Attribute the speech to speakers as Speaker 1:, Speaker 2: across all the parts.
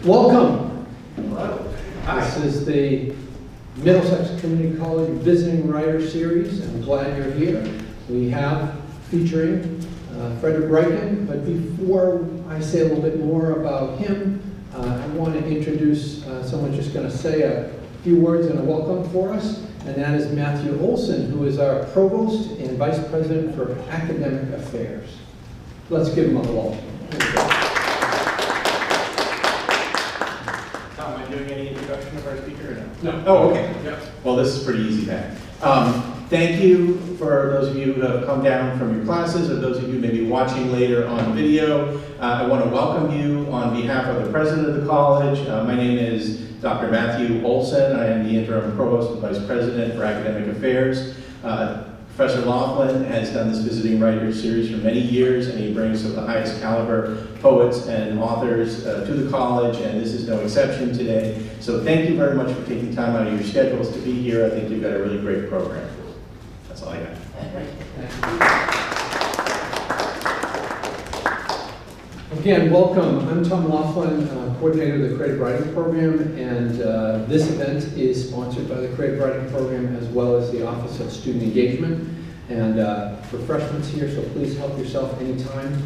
Speaker 1: Welcome.
Speaker 2: Hello. Hi.
Speaker 1: This is the Middlesex Community College Visiting Writer Series. I'm glad you're here. We have featuring Frederick Reiken, but before I say a little bit more about him, I want to introduce someone just going to say a few words and a welcome for us, and that is Matthew Olson, who is our Provost and Vice President for Academic Affairs. Let's give him a welcome.
Speaker 2: Tom, am I doing any introduction of our speaker or no?
Speaker 1: No.
Speaker 2: Oh, okay.
Speaker 1: Yep.
Speaker 2: Well, this is pretty easy then. Thank you for those of you who have come down from your classes, or those of you maybe watching later on video. I want to welcome you on behalf of the president of the college. My name is Dr. Matthew Olson. I am the interim provost and vice president for academic affairs. Professor Laughlin has done this visiting writers series for many years, and he brings some of the highest caliber poets and authors to the college, and this is no exception today. So thank you very much for taking time out of your schedules to be here. I think you've got a really great program. That's all I got.
Speaker 1: Again, welcome. I'm Tom Laughlin, coordinator of the Creative Writing Program, and this event is sponsored by the Creative Writing Program as well as the Office of Student Engagement. And refreshments here, so please help yourself anytime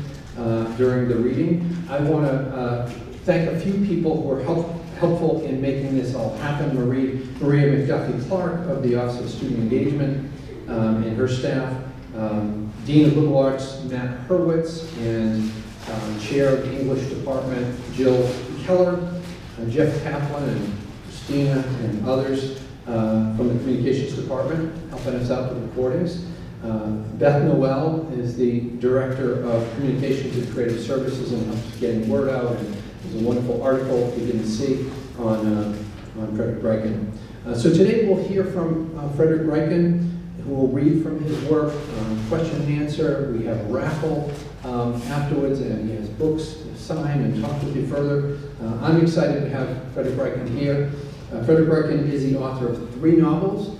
Speaker 1: during the reading. I want to thank a few people who were helpful in making this all happen. Maria McDuffie-Clark of the Office of Student Engagement and her staff, Dean of Liberal Arts Matt Hurwitz, and Chair of the English Department Jill Keller, Jeff Kaplan and Christina and others from the Communications Department helping us out with recordings. Beth Noel is the Director of Communications and Creative Services and helps getting word out. And there's a wonderful article you didn't see on Frederick Reiken. So today we'll hear from Frederick Reiken, who will read from his work, question and answer. We have a raffle afterwards, and he has books to sign and talk with you further. I'm excited to have Frederick Reiken here. Frederick Reiken is the author of 3 novels,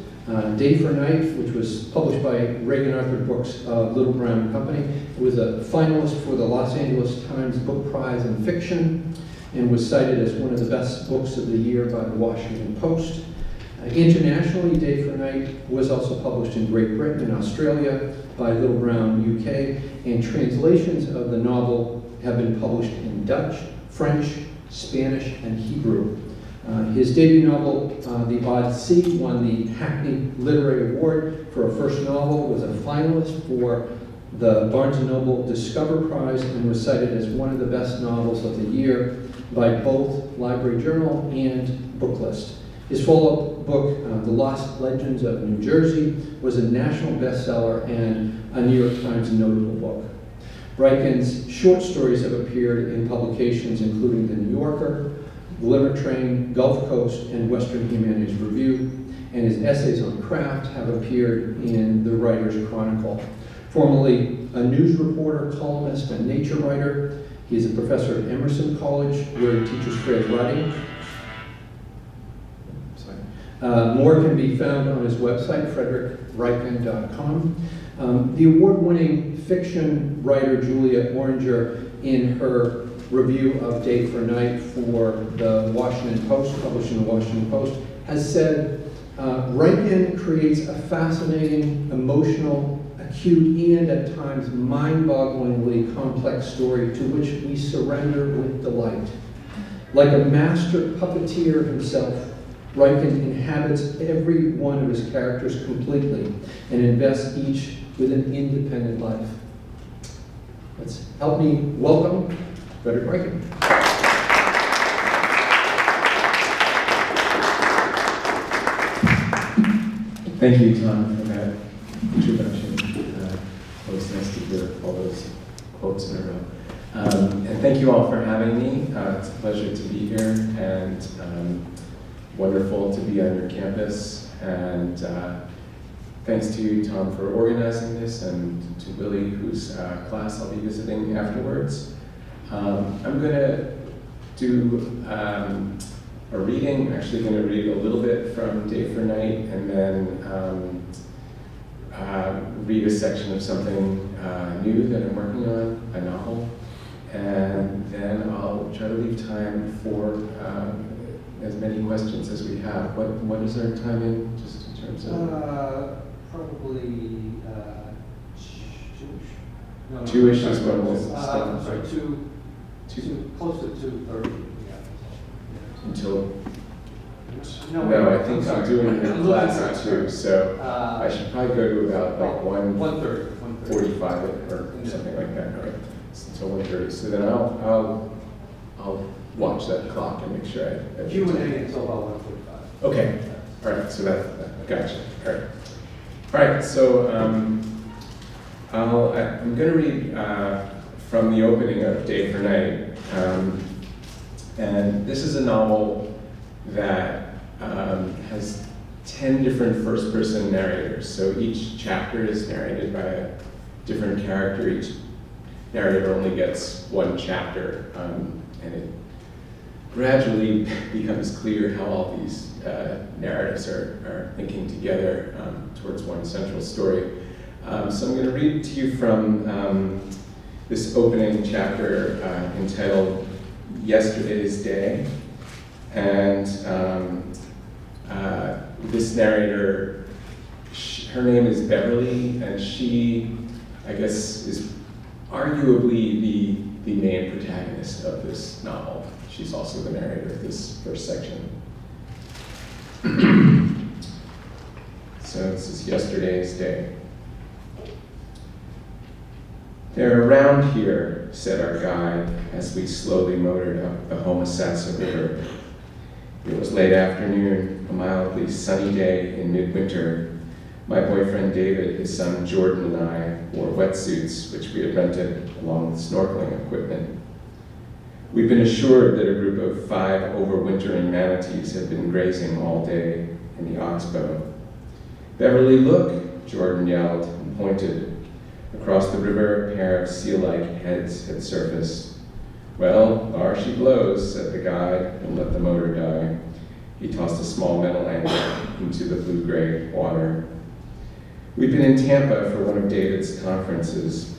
Speaker 1: Day for Night, which was published by Reagan Arthur Books Little Brown Company. It was a finalist for the Los Angeles Times Book Prize in Fiction and was cited as one of the best books of the year by the Washington Post. Internationally, Day for Night was also published in Great Britain and Australia by Little Brown UK, and translations of the novel have been published in Dutch, French, Spanish, and Hebrew. His debut novel, The Odd Sea, won the Hackney Literary Award for a first novel, was a finalist for the Barnes & Noble Discover Prize, and was cited as one of the best novels of the year by both Library Journal and Booklist. His follow-up book, The Lost Legends of New Jersey, was a national bestseller and a New York Times notable book. Reiken's short stories have appeared in publications including The New Yorker, Glimmer Train, Gulf Coast, and Western Humanities Review, and his essays on craft have appeared in the Writer's Chronicle. Formerly a news reporter, columnist, and nature writer, he is a professor at Emerson College, where he teaches creative writing. More can be found on his website, frederickreiken.com. The award-winning fiction writer Julia Oranger, in her review of Day for Night for the Washington Post, published in the Washington Post, has said, Reiken creates a fascinating, emotional, acute, and at times mind-bogglingly complex story to which we surrender with delight. Like a master puppeteer himself, Reiken inhabits every one of his characters completely and invests each with an independent life. Let's help me welcome Frederick Reiken.
Speaker 3: Thank you, Tom, for that introduction. It was nice to hear all those quotes in a row. And thank you all for having me. It's a pleasure to be here, and wonderful to be on your campus. And thanks to you, Tom, for organizing this, and to Willie, whose class I'll be visiting afterwards. I'm going to do a reading. I'm actually going to read a little bit from Day for Night, and then read a section of something new that I'm working on, a novel. and then I'll try to leave time for as many questions as we have. What is our time in, just in terms of?
Speaker 4: Probably two-ish.
Speaker 3: Two-ish is when we'll
Speaker 4: I'm
Speaker 3: start.
Speaker 4: sorry, close to 2:30. Yeah.
Speaker 3: Until,
Speaker 4: No,
Speaker 3: I think I'm doing the class at 2, so I should probably go to about like
Speaker 4: 1:30.
Speaker 3: 1:45 or something like that, right? Until 1:30. So then I'll watch that clock and make sure I
Speaker 4: Q&A until about 1:45.
Speaker 3: Okay. All right. So that gotcha. All right. All right. So I'm going to read from the opening of Day for Night, and this is a novel that has 10 different first-person narrators. So each chapter is narrated by a different character. Each narrator only gets one chapter, and it gradually becomes clear how all these narratives are thinking together towards one central story. So I'm going to read to you from this opening chapter entitled Yesterday's Day. And this narrator, her name is Beverly, and she, I guess, is arguably the main protagonist of this novel. She's also the narrator of this first section. So this is Yesterday's Day. "They're around here," said our guide as we slowly motored up the Homosassa River. It was late afternoon, a mildly sunny day in midwinter. My boyfriend David, his son Jordan, and I wore wetsuits, which we had rented along with snorkeling equipment. We'd been assured that a group of 5 overwintering manatees had been grazing all day in the oxbow. "Beverly, look!" Jordan yelled and pointed. Across the river, a pair of seal-like heads had surfaced. "Well, there she blows," said the guide, and let the motor die. He tossed a small metal anchor into the blue-gray water. We'd been in Tampa for one of David's conferences.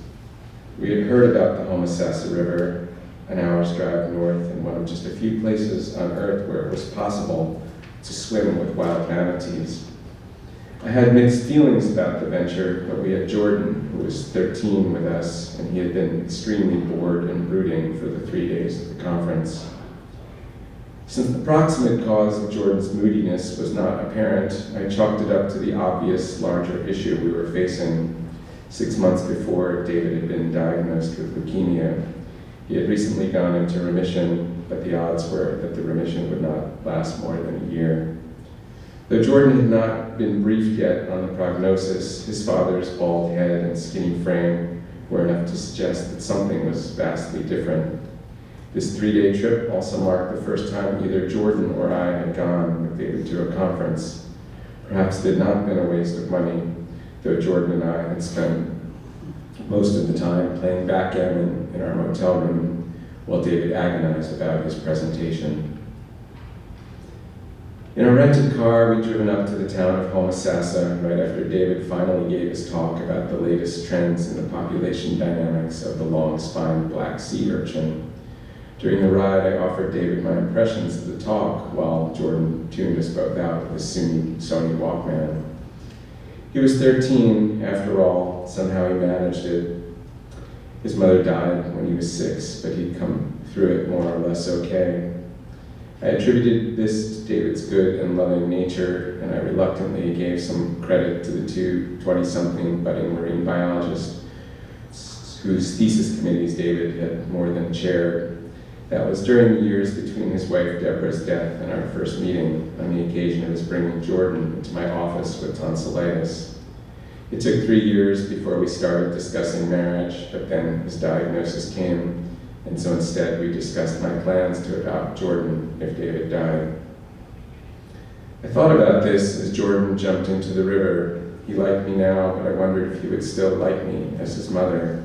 Speaker 3: We had heard about the Homosassa River, an hour's drive north, and one of just a few places on Earth where it was possible to swim with wild manatees. I had mixed feelings about the venture, but we had Jordan, who was 13, with us, and he had been extremely bored and brooding for the 3 days of the conference. Since the proximate cause of Jordan's moodiness was not apparent, I chalked it up to the obvious larger issue we were facing. 6 months before, David had been diagnosed with leukemia. He had recently gone into remission, but the odds were that the remission would not last more than a year. Though Jordan had not been briefed yet on the prognosis, his father's bald head and skinny frame were enough to suggest that something was vastly different. This 3-day trip also marked the first time either Jordan or I had gone with David to a conference. Perhaps it had not been a waste of money, though Jordan and I had spent most of the time playing backgammon in our motel room while David agonized about his presentation. In a rented car, we'd driven up to the town of Homosassa right after David finally gave his talk about the latest trends in the population dynamics of the long-spined black sea urchin. During the ride, I offered David my impressions of the talk while Jordan tuned us both out with his Sony Walkman. He was 13, after all. Somehow he managed it. His mother died when he was 6, but he'd come through it more or less okay. I attributed this to David's good and loving nature, and I reluctantly gave some credit to the 2 20-something budding marine biologists whose thesis committees David had more than chaired. That was during the years between his wife Deborah's death and our first meeting, on the occasion of his bringing Jordan into my office with tonsillitis. It took 3 years before we started discussing marriage, but then his diagnosis came, and so instead we discussed my plans to adopt Jordan if David died. I thought about this as Jordan jumped into the river. He liked me now, but I wondered if he would still like me as his mother.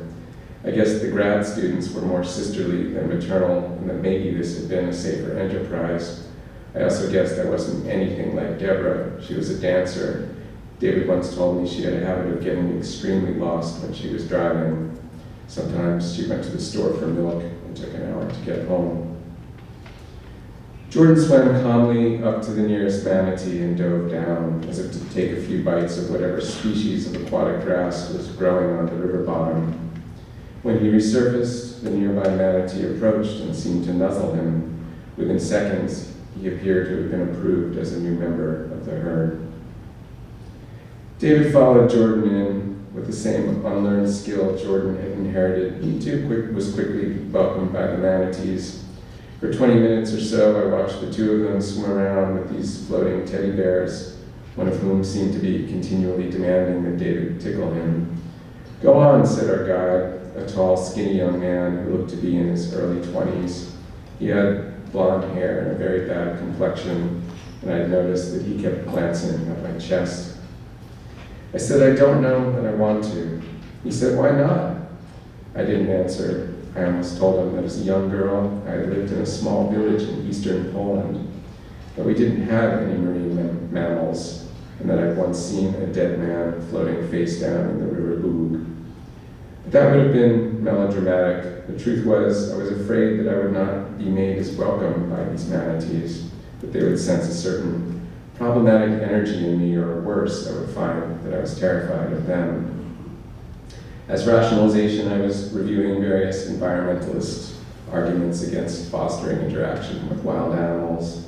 Speaker 3: I guess the grad students were more sisterly than maternal, and that maybe this had been a safer enterprise. I also guessed I wasn't anything like Deborah. She was a dancer. David once told me she had a habit of getting extremely lost when she was driving. Sometimes she went to the store for milk and took an hour to get home. Jordan swam calmly up to the nearest manatee and dove down, as if to take a few bites of whatever species of aquatic grass was growing on the river bottom. When he resurfaced, the nearby manatee approached and seemed to nuzzle him. Within seconds, he appeared to have been approved as a new member of the herd. David followed Jordan in with the same unlearned skill Jordan had inherited. He too was quickly welcomed by the manatees. For 20 minutes or so, I watched the two of them swim around with these floating teddy bears, one of whom seemed to be continually demanding that David tickle him. "Go on," said our guide, a tall, skinny young man who looked to be in his early 20s. He had blonde hair and a very bad complexion, and I noticed that he kept glancing at my chest. I said, "I don't know that I want to." He said, "Why not?" I didn't answer. I almost told him that as a young girl, I had lived in a small village in eastern Poland, but we didn't have any marine mammals, and that I'd once seen a dead man floating face down in the river Bug. But that would have been melodramatic. The truth was, I was afraid that I would not be made as welcome by these manatees, that they would sense a certain problematic energy in me, or worse, I would find that I was terrified of them. As rationalization, I was reviewing various environmentalist arguments against fostering interaction with wild animals.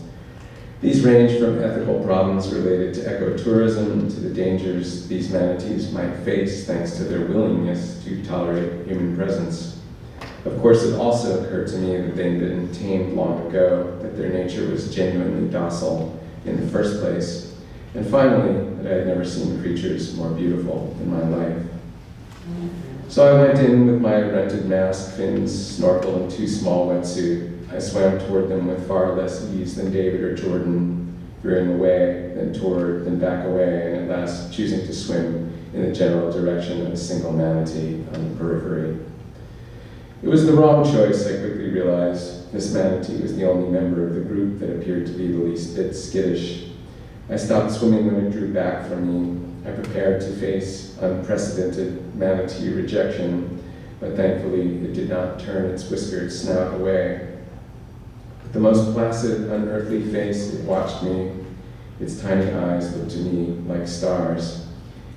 Speaker 3: These range from ethical problems related to ecotourism to the dangers these manatees might face thanks to their willingness to tolerate human presence. Of course, it also occurred to me that they'd been tamed long ago, that their nature was genuinely docile in the first place, and finally, that I had never seen creatures more beautiful in my life. So I went in with my rented mask, fins, snorkel, and too small wetsuit. I swam toward them with far less ease than David or Jordan, veering away, then toward, then back away, and at last choosing to swim in the general direction of a single manatee on the periphery. It was the wrong choice, I quickly realized. This manatee was the only member of the group that appeared to be the least bit skittish. I stopped swimming when it drew back from me. I prepared to face unprecedented manatee rejection, but thankfully it did not turn its whiskered snout away. With the most placid, unearthly face, it watched me. Its tiny eyes looked to me like stars.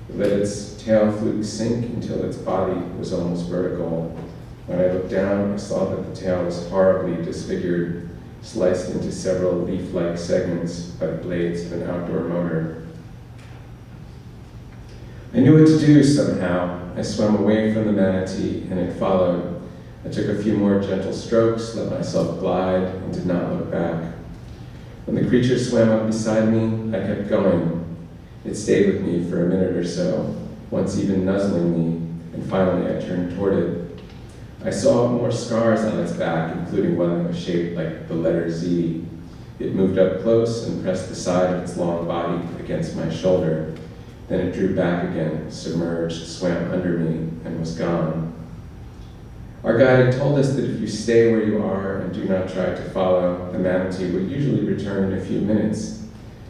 Speaker 3: It let its tail fluke sink until its body was almost vertical. When I looked down, I saw that the tail was horribly disfigured, sliced into several leaf-like segments by the blades of an outdoor motor. I knew what to do somehow. I swam away from the manatee, and it followed. I took a few more gentle strokes, let myself glide, and did not look back. When the creature swam up beside me, I kept going. It stayed with me for a minute or so, once even nuzzling me, and finally I turned toward it. I saw more scars on its back, including one that was shaped like the letter Z. It moved up close and pressed the side of its long body against my shoulder. Then it drew back again, submerged, swam under me, and was gone. Our guide had told us that if you stay where you are and do not try to follow, the manatee would usually return in a few minutes.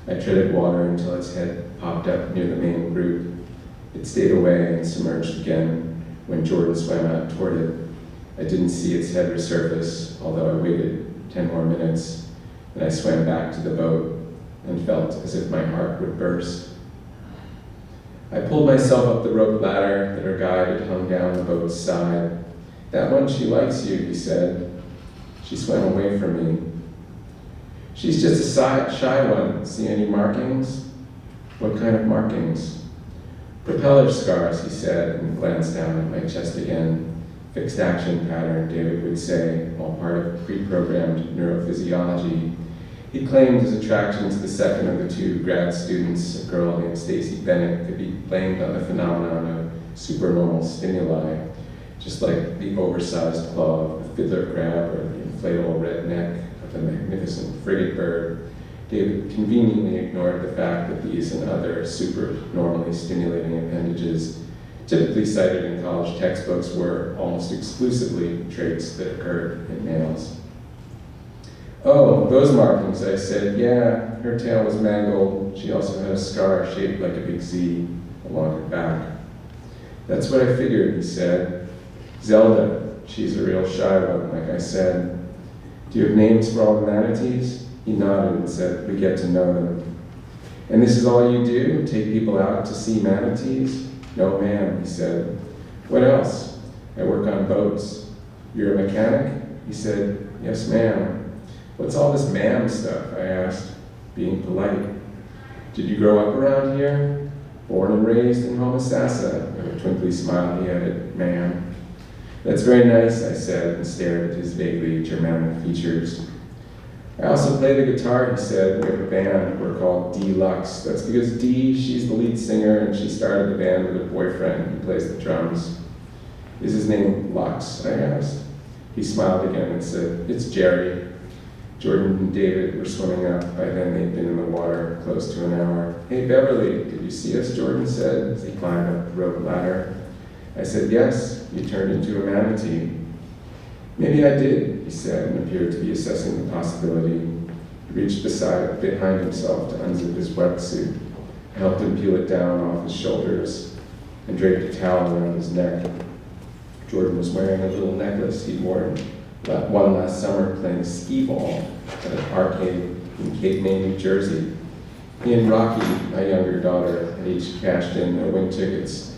Speaker 3: I treaded water until its head popped up near the main group. It stayed away and submerged again when Jordan swam out toward it. I didn't see its head resurface, although I waited 10 more minutes, and I swam back to the boat and felt as if my heart would burst. I pulled myself up the rope ladder that our guide had hung down the boat's side. "That one, she likes you," he said. She swam away from me. "She's just a shy one. See any markings?" "What kind of markings?" "Propeller scars," he said, and glanced down at my chest again. Fixed action pattern, David would say, all part of pre-programmed neurophysiology. He claimed his attraction to the second of the two grad students, a girl named Stacy Bennett, could be blamed on the phenomenon of supernormal stimuli, just like the oversized claw of a fiddler crab or the inflatable red neck of the magnificent frigate bird. David conveniently ignored the fact that these and other supernormally stimulating appendages typically cited in college textbooks were almost exclusively traits that occurred in males. "Oh, those markings," I said. "Yeah, her tail was mangled. She also had a scar shaped like a big Z along her back." "That's what I figured," he said. "Zelda, she's a real shy one, like I said. Do you have names for all the manatees? He nodded and said, we get to know them. And this is all you do? Take people out to see manatees? No, ma'am, he said. What else? I work on boats. You're a mechanic? He said, yes, ma'am. What's all this ma'am stuff? I asked, being polite. Did you grow up around here? Born and raised in Homosassa. With a twinkly smile, he added, ma'am. That's very nice, I said, and stared at his vaguely Germanic features. I also play the guitar, he said. We have a band. We're called Deluxe. That's because Dee, she's the lead singer, and she started the band with a boyfriend who plays the drums. Is his name Lux? I asked. He smiled again and said, it's Jerry. Jordan and David were swimming up. By then they'd been in the water close to an hour. Hey, Beverly, did you see us? Jordan said as he climbed up the rope ladder. I said, yes, you turned into a manatee. Maybe I did, he said, and appeared to be assessing the possibility. He reached behind himself to unzip his wetsuit. I helped him peel it down off his shoulders and draped a towel around his neck. Jordan was wearing a little necklace he'd worn one last summer playing skee-ball at an arcade in Cape May, New Jersey. He and Rocky, my younger daughter, had each cashed in their wing tickets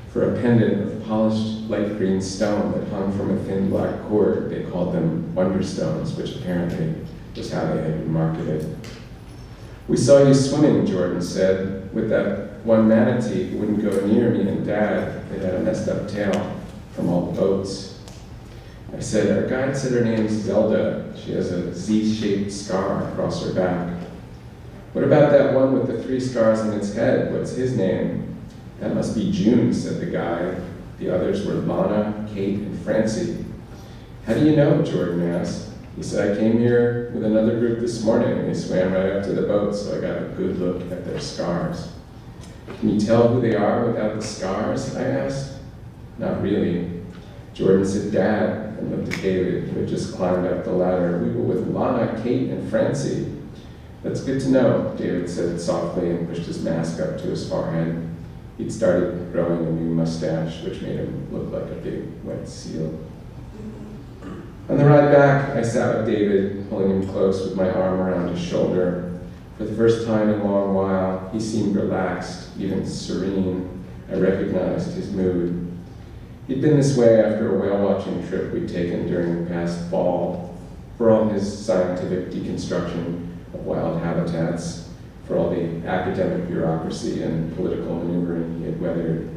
Speaker 3: for a pendant of polished light green stone that hung from a thin black cord. They called them Wonderstones, which apparently was how they had been marketed. We saw you swimming, Jordan said, with that one manatee who wouldn't go near me and Dad. They had a messed up tail from all the boats. I said, our guide said her name's Zelda. She has a Z-shaped scar across her back. What about that one with the 3 scars on its head? What's his name? That must be June, said the guide. The others were Lana, Kate, and Francie. How do you know? Jordan asked. He said, I came here with another group this morning, and they swam right up to the boat, so I got a good look at their scars. Can you tell who they are without the scars? I asked. Not really. Jordan said, Dad, and looked at David, who had just climbed up the ladder. We were with Lana, Kate, and Francie. That's good to know, David said softly and pushed his mask up to his forehead. He'd started growing a new mustache, which made him look like a big wet seal. On the ride back, I sat with David, pulling him close with my arm around his shoulder. For the first time in a long while, he seemed relaxed, even serene. I recognized his mood. He'd been this way after a whale-watching trip we'd taken during the past fall, for all his scientific deconstruction of wild habitats, for all the academic bureaucracy and political maneuvering he had weathered.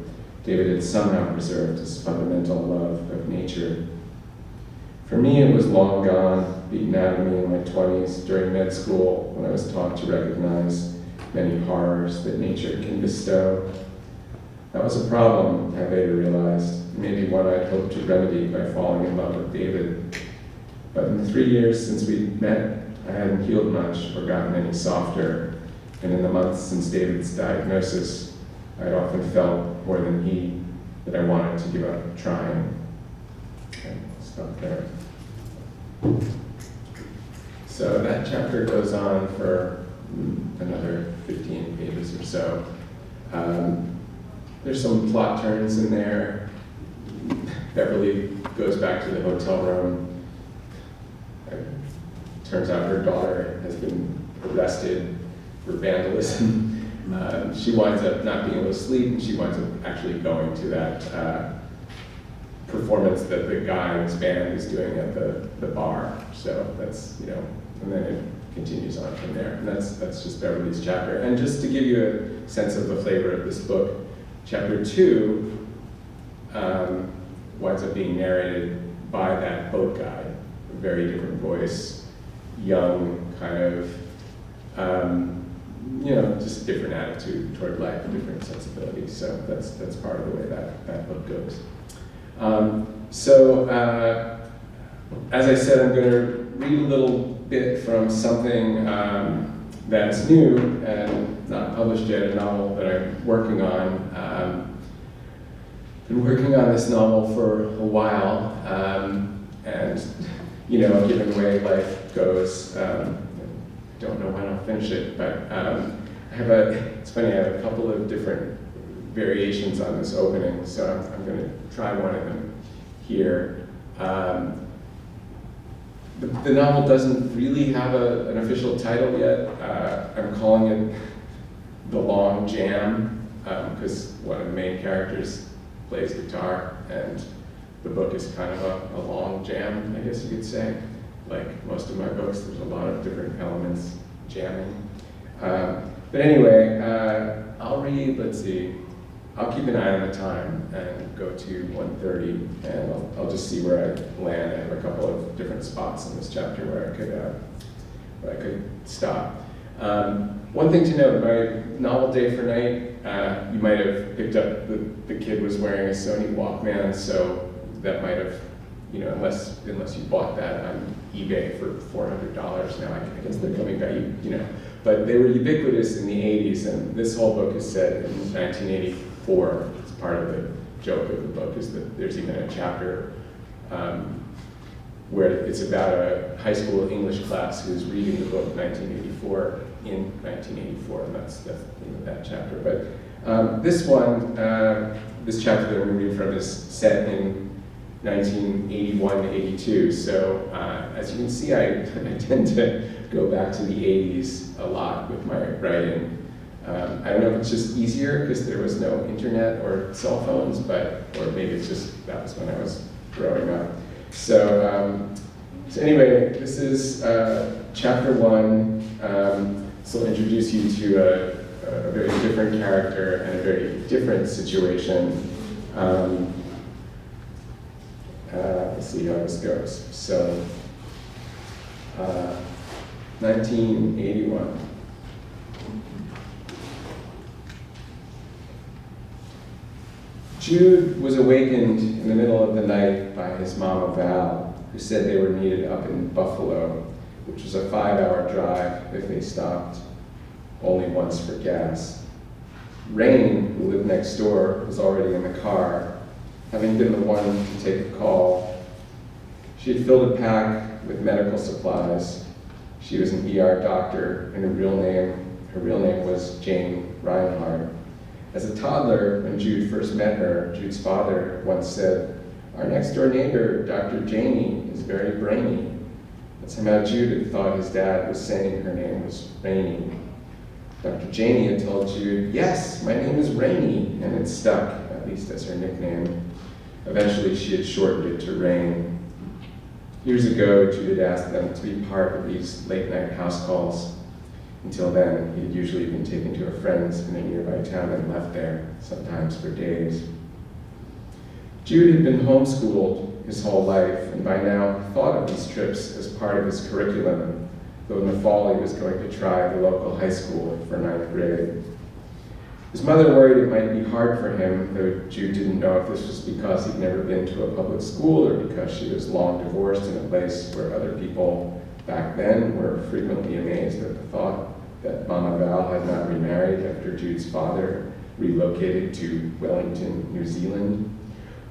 Speaker 3: David had somehow preserved his fundamental love of nature. For me, it was long gone, beaten out of me in my 20s during med school when I was taught to recognize many horrors that nature can bestow. That was a problem, I later realized, maybe one I'd hoped to remedy by falling in love with David. But in the 3 years since we'd met, I hadn't healed much or gotten any softer, and in the months since David's diagnosis, I'd often felt more than he that I wanted to give up trying. Okay, I'll stop there. So that chapter goes on for another 15 pages or so. There's some plot turns in there. Beverly goes back to the hotel room. Turns out her daughter has been arrested for vandalism. She winds up not being able to sleep, and she winds up actually going to that performance that the guy's band is doing at the bar. So that's, and then it continues on from there. And that's just Beverly's chapter. And just to give you a sense of the flavor of this book, chapter 2 winds up being narrated by that boat guy, a very different voice, young, kind of, just a different attitude toward life, a different sensibility. So that's part of the way that book goes. As I said, I'm going to read a little bit from something that's new and not published yet, a novel that I'm working on. Been working on this novel for a while, and given the way life goes, don't know when I'll finish it, but it's funny, I have a couple of different variations on this opening, so I'm going to try one of them here. The novel doesn't really have an official title yet. I'm calling it The Long Jam, because one of the main characters plays guitar, and the book is kind of a long jam, I guess you could say. Like most of my books, there's a lot of different elements jamming. But anyway, I'll read, let's see, I'll keep an eye on the time and go to 1:30, and I'll just see where I land. I have a couple of different spots in this chapter where I could stop. One thing to note, my novel Day for Night, you might have picked up the kid was wearing a Sony Walkman, so that might have, unless you bought that on eBay for $400 now, I guess they're coming back, but they were ubiquitous in the 80s, and this whole book is set in 1984. It's part of the joke of the book is that there's even a chapter where it's about a high school English class who's reading the book 1984 in 1984, and that's the name of that chapter. But this chapter that we're going to read from is set in 1981 to 82. So as you can see, I tend to go back to the 80s a lot with my writing. I don't know if it's just easier because there was no internet or cell phones, or maybe it's just that was when I was growing up. So anyway, this is chapter 1. This will introduce you to a very different character and a very different situation. Let's see how this goes. So, 1981. Jude was awakened in the middle of the night by his mama Val, who said they were needed up in Buffalo, which was a 5-hour drive if they stopped only once for gas. Rain, who lived next door, was already in the car, having been the one to take the call. She had filled a pack with medical supplies. She was an ER doctor, and her real name was Jane Reinhardt. As a toddler, when Jude first met her, Jude's father once said, "Our next-door neighbor, Dr. Janey, is very brainy." That's how Jude had thought his dad was saying her name was Rainy. Dr. Janey had told Jude, "Yes, my name is Rainy," and it stuck, at least as her nickname. Eventually, she had shortened it to Rain. Years ago, Jude had asked them to be part of these late-night house calls. Until then, he had usually been taken to a friend's in a nearby town and left there, sometimes for days. Jude had been homeschooled his whole life, and by now thought of these trips as part of his curriculum, though in the fall he was going to try the local high school for 9th grade. His mother worried it might be hard for him, though Jude didn't know if this was because he'd never been to a public school or because she was long divorced in a place where other people back then were frequently amazed at the thought that Mama Val had not remarried after Jude's father relocated to Wellington, New Zealand,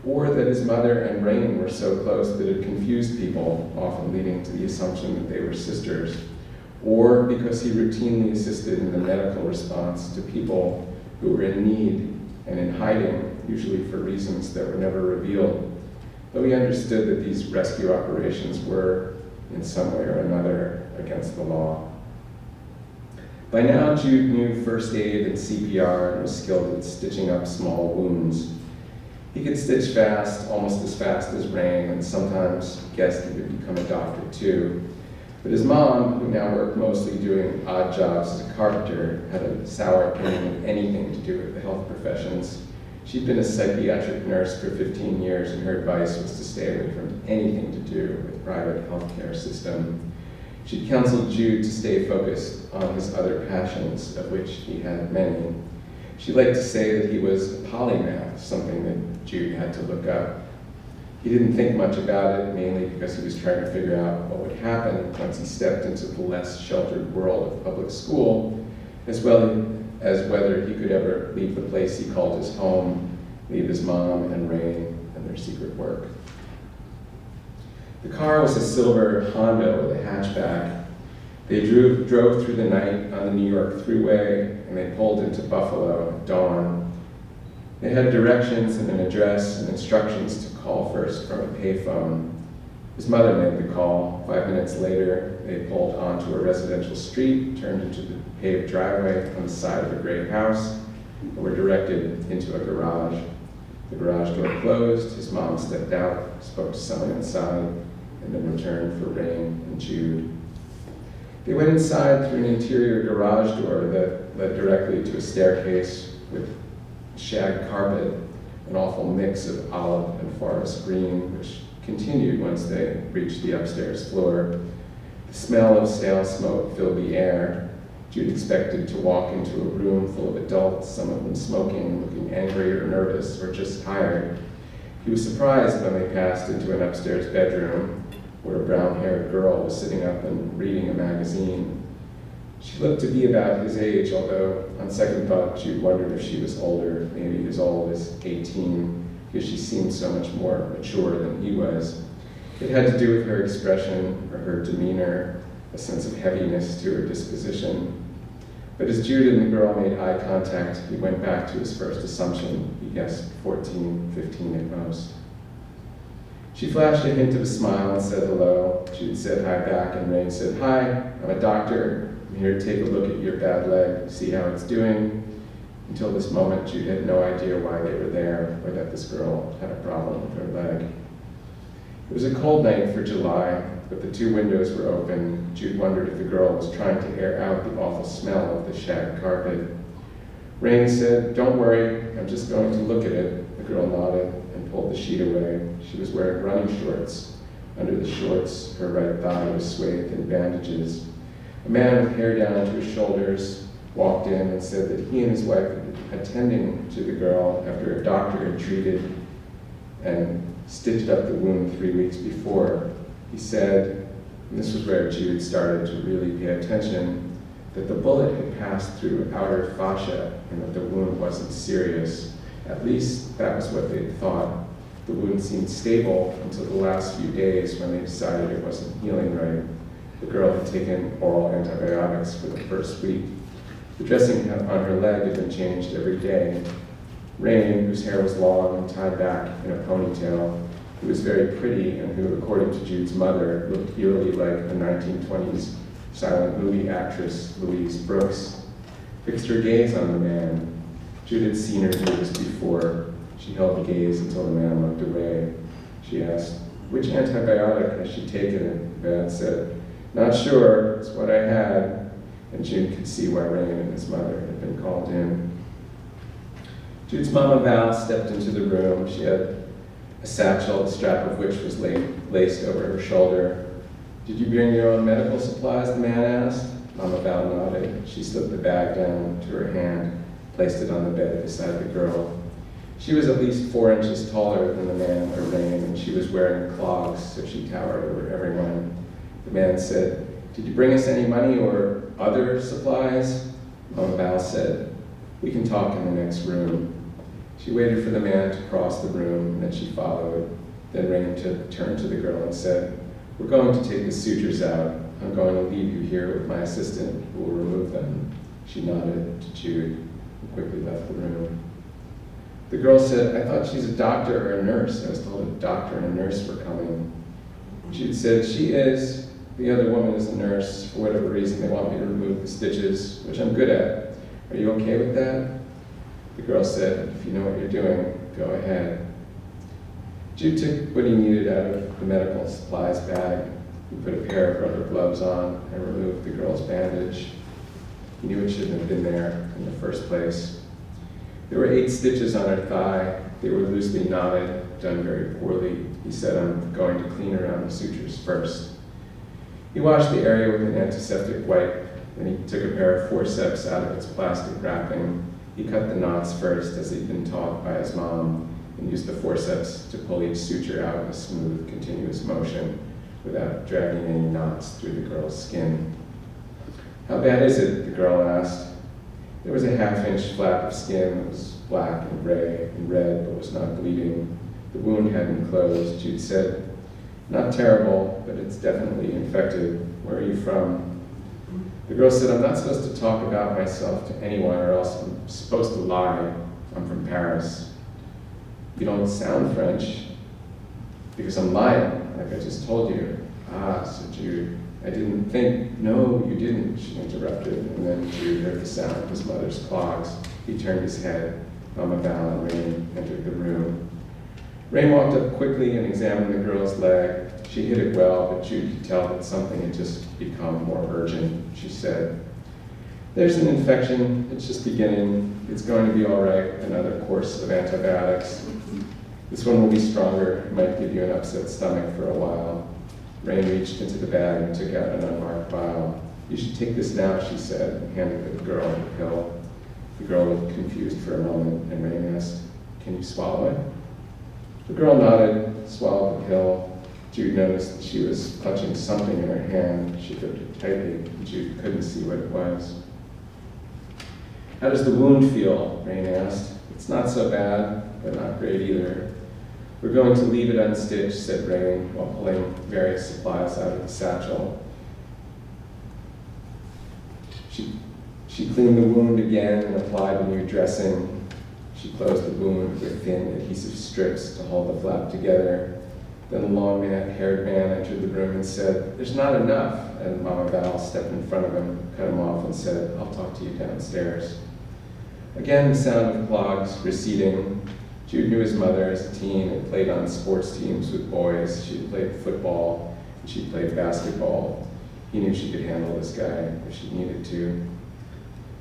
Speaker 3: or that his mother and Rain were so close that it confused people, often leading to the assumption that they were sisters, or because he routinely assisted in the medical response to people who were in need and in hiding, usually for reasons that were never revealed, though he understood that these rescue operations were, in some way or another, against the law. By now, Jude knew first aid and CPR and was skilled at stitching up small wounds. He could stitch fast, almost as fast as Rain, and sometimes guessed he would become a doctor too. But his mom, who now worked mostly doing odd jobs as a carpenter, had a sour opinion of anything to do with the health professions. She'd been a psychiatric nurse for 15 years, and her advice was to stay away from anything to do with the private healthcare system. She'd counseled Jude to stay focused on his other passions, of which he had many. She liked to say that he was a polymath, something that Jude had to look up. He didn't think much about it, mainly because he was trying to figure out what would happen once he stepped into the less sheltered world of public school, as well as whether he could ever leave the place he called his home, leave his mom and Rain and their secret work. The car was a silver Honda with a hatchback. They drove through the night on the New York Thruway, and they pulled into Buffalo at dawn. They had directions and an address and instructions to call first from a payphone. His mother made the call. 5 minutes later, they pulled onto a residential street, turned into the paved driveway on the side of a gray house, and were directed into a garage. The garage door closed, his mom stepped out, spoke to someone inside, and then returned for Rain and Jude. They went inside through an interior garage door that led directly to a staircase with shag carpet, an awful mix of olive and forest green, which continued once they reached the upstairs floor. The smell of stale smoke filled the air. Jude expected to walk into a room full of adults, some of them smoking, looking angry or nervous or just tired. He was surprised when they passed into an upstairs bedroom where a brown-haired girl was sitting up and reading a magazine. She looked to be about his age, although on second thought, Jude wondered if she was older, maybe as old as 18, because she seemed so much more mature than he was. It had to do with her expression or her demeanor, a sense of heaviness to her disposition. But as Jude and the girl made eye contact, he went back to his first assumption. He guessed 14, 15 at most. She flashed a hint of a smile and said hello. Jude said hi back, and Rain said, "Hi, I'm a doctor. I'm here to take a look at your bad leg, see how it's doing." Until this moment, Jude had no idea why they were there, or that this girl had a problem with her leg. It was a cold night for July, but the two windows were open. Jude wondered if the girl was trying to air out the awful smell of the shag carpet. Rain said, "Don't worry, I'm just going to look at it." The girl nodded and pulled the sheet away. She was wearing running shorts. Under the shorts, her right thigh was swathed in bandages. A man with hair down to his shoulders walked in and said that he and his wife had been attending to the girl after a doctor had treated and stitched up the wound 3 weeks before. He said, and this was where Jude started to really pay attention, that the bullet had passed through outer fascia and that the wound wasn't serious. At least that was what they thought. The wound seemed stable until the last few days when they decided it wasn't healing right. The girl had taken oral antibiotics for the first week. The dressing on her leg had been changed every day. Rain, whose hair was long and tied back in a ponytail, who was very pretty and who, according to Jude's mother, looked eerily like a 1920s silent movie actress, Louise Brooks, fixed her gaze on the man. Jude had seen her do this before. She held the gaze until the man looked away. She asked, "Which antibiotic has she taken?" The man said, "Not sure, it's what I had." And Jude could see why Rain and his mother had been called in. Jude's mama Val stepped into the room. She had a satchel, the strap of which was laced over her shoulder. "Did you bring your own medical supplies?" the man asked. Mama Val nodded. She slipped the bag down to her hand, placed it on the bed beside the girl. She was at least 4 inches taller than the man or Rain, and she was wearing clogs, so she towered over everyone. The man said, "Did you bring us any money or other supplies?" Mama Val said, "We can talk in the next room." She waited for the man to cross the room, and then she followed. Then Rain turned to the girl and said, "We're going to take the sutures out. I'm going to leave you here with my assistant who will remove them." She nodded to Jude and quickly left the room. The girl said, "I thought she's a doctor or a nurse. I was told a doctor and a nurse were coming." Jude said, "She is. The other woman is a nurse. For whatever reason, they want me to remove the stitches, which I'm good at. Are you okay with that?" The girl said, "If you know what you're doing, go ahead." Jude took what he needed out of the medical supplies bag. He put a pair of rubber gloves on and removed the girl's bandage. He knew it shouldn't have been there in the first place. There were 8 stitches on her thigh. They were loosely knotted, done very poorly. He said, "I'm going to clean around the sutures first." He washed the area with an antiseptic wipe, then he took a pair of forceps out of its plastic wrapping. He cut the knots first, as he'd been taught by his mom, and used the forceps to pull each suture out in a smooth, continuous motion without dragging any knots through the girl's skin. "How bad is it?" the girl asked. There was a 1/2-inch flap of skin that was black and gray and red, but was not bleeding. The wound hadn't closed. Jude said, "Not terrible, but it's definitely infected. Where are you from?" The girl said, "I'm not supposed to talk about myself to anyone, or else I'm supposed to lie. I'm from Paris." "You don't sound French." "Because I'm lying. like I just told you. Ah, said Jude. I didn't think. No, you didn't, she interrupted. And then Jude heard the sound of his mother's clogs. He turned his head. Mama Val and Rain entered the room. Rain walked up quickly and examined the girl's leg. She hit it well, but Jude could tell that something had just become more urgent. She said, "There's an infection. It's just beginning. It's going to be all right. Another course of antibiotics. This one will be stronger. It might give you an upset stomach for a while." Rain reached into the bag and took out an unmarked vial. "You should take this now," she said, and handed the girl the pill. The girl looked confused for a moment, and Rain asked, "Can you swallow it?" The girl nodded, swallowed the pill. Jude noticed that she was clutching something in her hand. She gripped it tightly, and Jude couldn't see what it was. "How does the wound feel?" Rain asked. "It's not so bad, but not great either." "We're going to leave it unstitched," said Rain, while pulling various supplies out of the satchel. She cleaned the wound again and applied a new dressing. She closed the wound with thin adhesive strips to hold the flap together. Then a long-haired man entered the room and said, "There's not enough." And Mama Val stepped in front of him, cut him off, and said, "I'll talk to you downstairs." Again, the sound of clogs receding. Jude knew his mother as a teen and played on sports teams with boys. She played football, and she played basketball. He knew she could handle this guy if she needed to.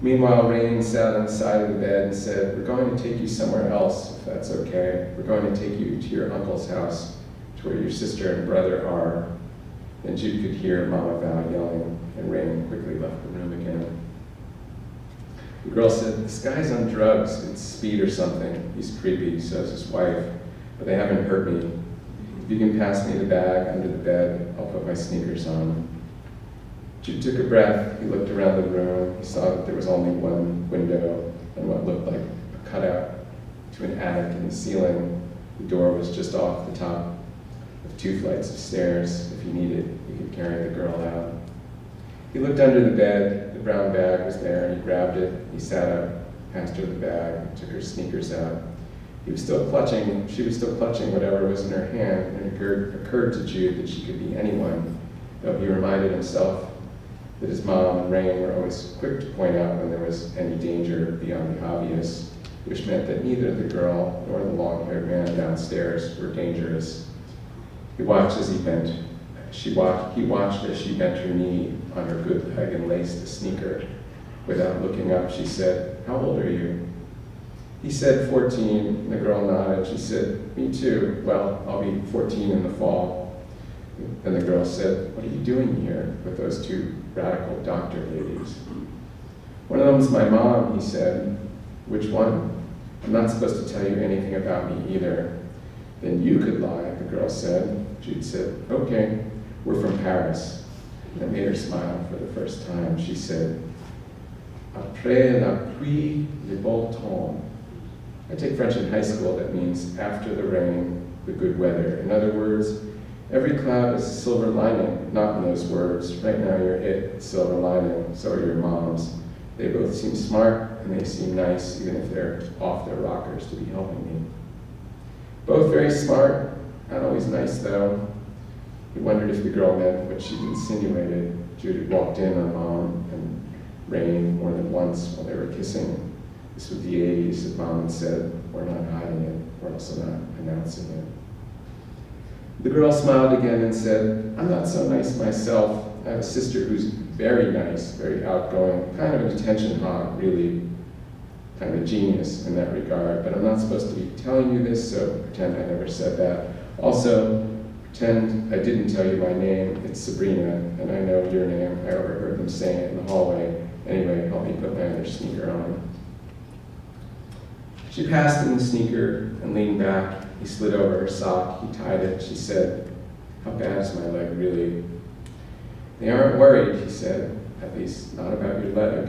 Speaker 3: Meanwhile, Rain sat on the side of the bed and said, "We're going to take you somewhere else, if that's okay. We're going to take you to your uncle's house, to where your sister and brother are." Then Jude could hear Mama Val yelling, and Rain quickly left the room again. The girl said, "This guy's on drugs. It's speed or something. He's creepy, so is his wife, but they haven't hurt me. If you can pass me the bag under the bed, I'll put my sneakers on." Jude took a breath. He looked around the room. He saw that there was only one window and what looked like a cutout to an attic in the ceiling. The door was just off the top of 2 flights of stairs. If he needed, he could carry the girl out. He looked under the bed. The brown bag was there, and he grabbed it. He sat up, passed her the bag, and took her sneakers out. She was still clutching whatever was in her hand, and it occurred to Jude that she could be anyone, though he reminded himself that his mom and Rain were always quick to point out when there was any danger beyond the obvious, which meant that neither the girl nor the long-haired man downstairs were dangerous. He watched as she bent her knee on her good leg and laced a sneaker. Without looking up, she said, "How old are you?" He said 14, and the girl nodded. She said, "Me too. Well, I'll be 14 in the fall." Then the girl said, "What are you doing here with those 2 radical doctor ladies?" "One of them's my mom," he said. "Which one?" "I'm not supposed to tell you anything about me either." "Then you could lie," the girl said. Jude said, "Okay, we're from Paris." That made her smile for the first time. She said, "Après la pluie, le beau temps." I take French in high school. That means after the rain, the good weather. In other words, every cloud is a silver lining. Not in those words. Right now you're it, silver lining. So are your moms. They both seem smart, and they seem nice, even if they're off their rockers to be helping me. Both very smart, not always nice though. He wondered if the girl meant what she'd insinuated. Jude had walked in on Mom and Rain more than once while they were kissing. This was the 80s, and Mom had said, "We're not hiding it, we're also not announcing it." The girl smiled again and said, "I'm not so nice myself. I have a sister who's very nice, very outgoing, kind of a detention hog, really, kind of a genius in that regard, but I'm not supposed to be telling you this, so pretend I never said that. Also, pretend I didn't tell you my name. It's Sabrina, and I know your name. I overheard them saying it in the hallway. Anyway, help me put my other sneaker on." She passed him the sneaker and leaned back. He slid over her sock. He tied it. She said, "How bad is my leg, really?" "They aren't worried," he said. "At least, not about your leg."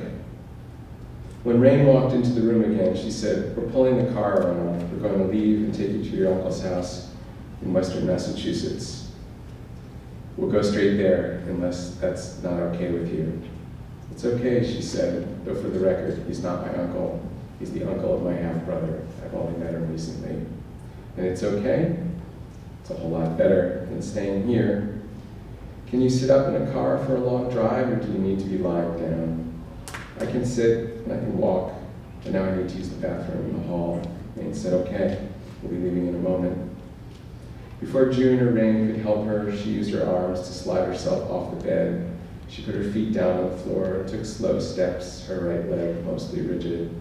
Speaker 3: When Rain walked into the room again, she said, "We're pulling the car around. We're going to leave and take you to your uncle's house in Western Massachusetts. We'll go straight there, unless that's not okay with you." "It's okay," she said, "though for the record, he's not my uncle. He's the uncle of my half-brother. I've only met him recently." "And it's okay?" It's a whole lot better than staying here. Can you sit up in a car for a long drive, or do you need to be lying down? I can sit and I can walk, but now I need to use the bathroom in the hall. Rain said, okay, we'll be leaving in a moment. Before June or Rain could help her, she used her arms to slide herself off the bed. She put her feet down on the floor and took slow steps, her right leg mostly rigid.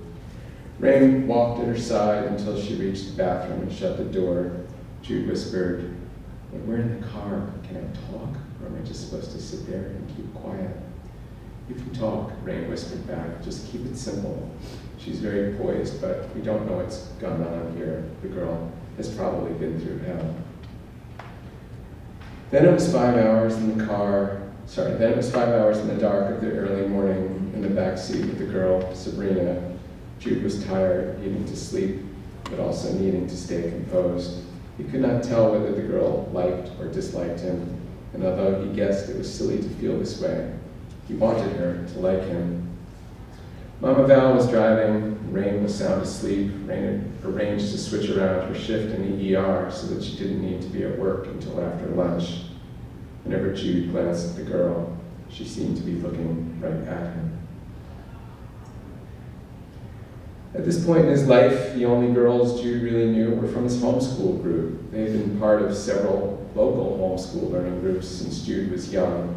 Speaker 3: Rain walked at her side until she reached the bathroom and shut the door. Jude whispered, "But we're in the car. Can I talk? Or am I just supposed to sit there and keep quiet?" "You can talk," Rain whispered back. "Just keep it simple." She's very poised, but we don't know what's gone on here. The girl has probably been through hell. Then it was 5 hours in the dark of the early morning in the back seat with the girl, Sabrina. Jude was tired, needing to sleep, but also needing to stay composed. He could not tell whether the girl liked or disliked him, and although he guessed it was silly to feel this way, he wanted her to like him. Mama Val was driving, Rain was sound asleep. Rain had arranged to switch around her shift in the ER so that she didn't need to be at work until after lunch. Whenever Jude glanced at the girl, she seemed to be looking right at him. At this point in his life, the only girls Jude really knew were from his homeschool group. They had been part of several local homeschool learning groups since Jude was young.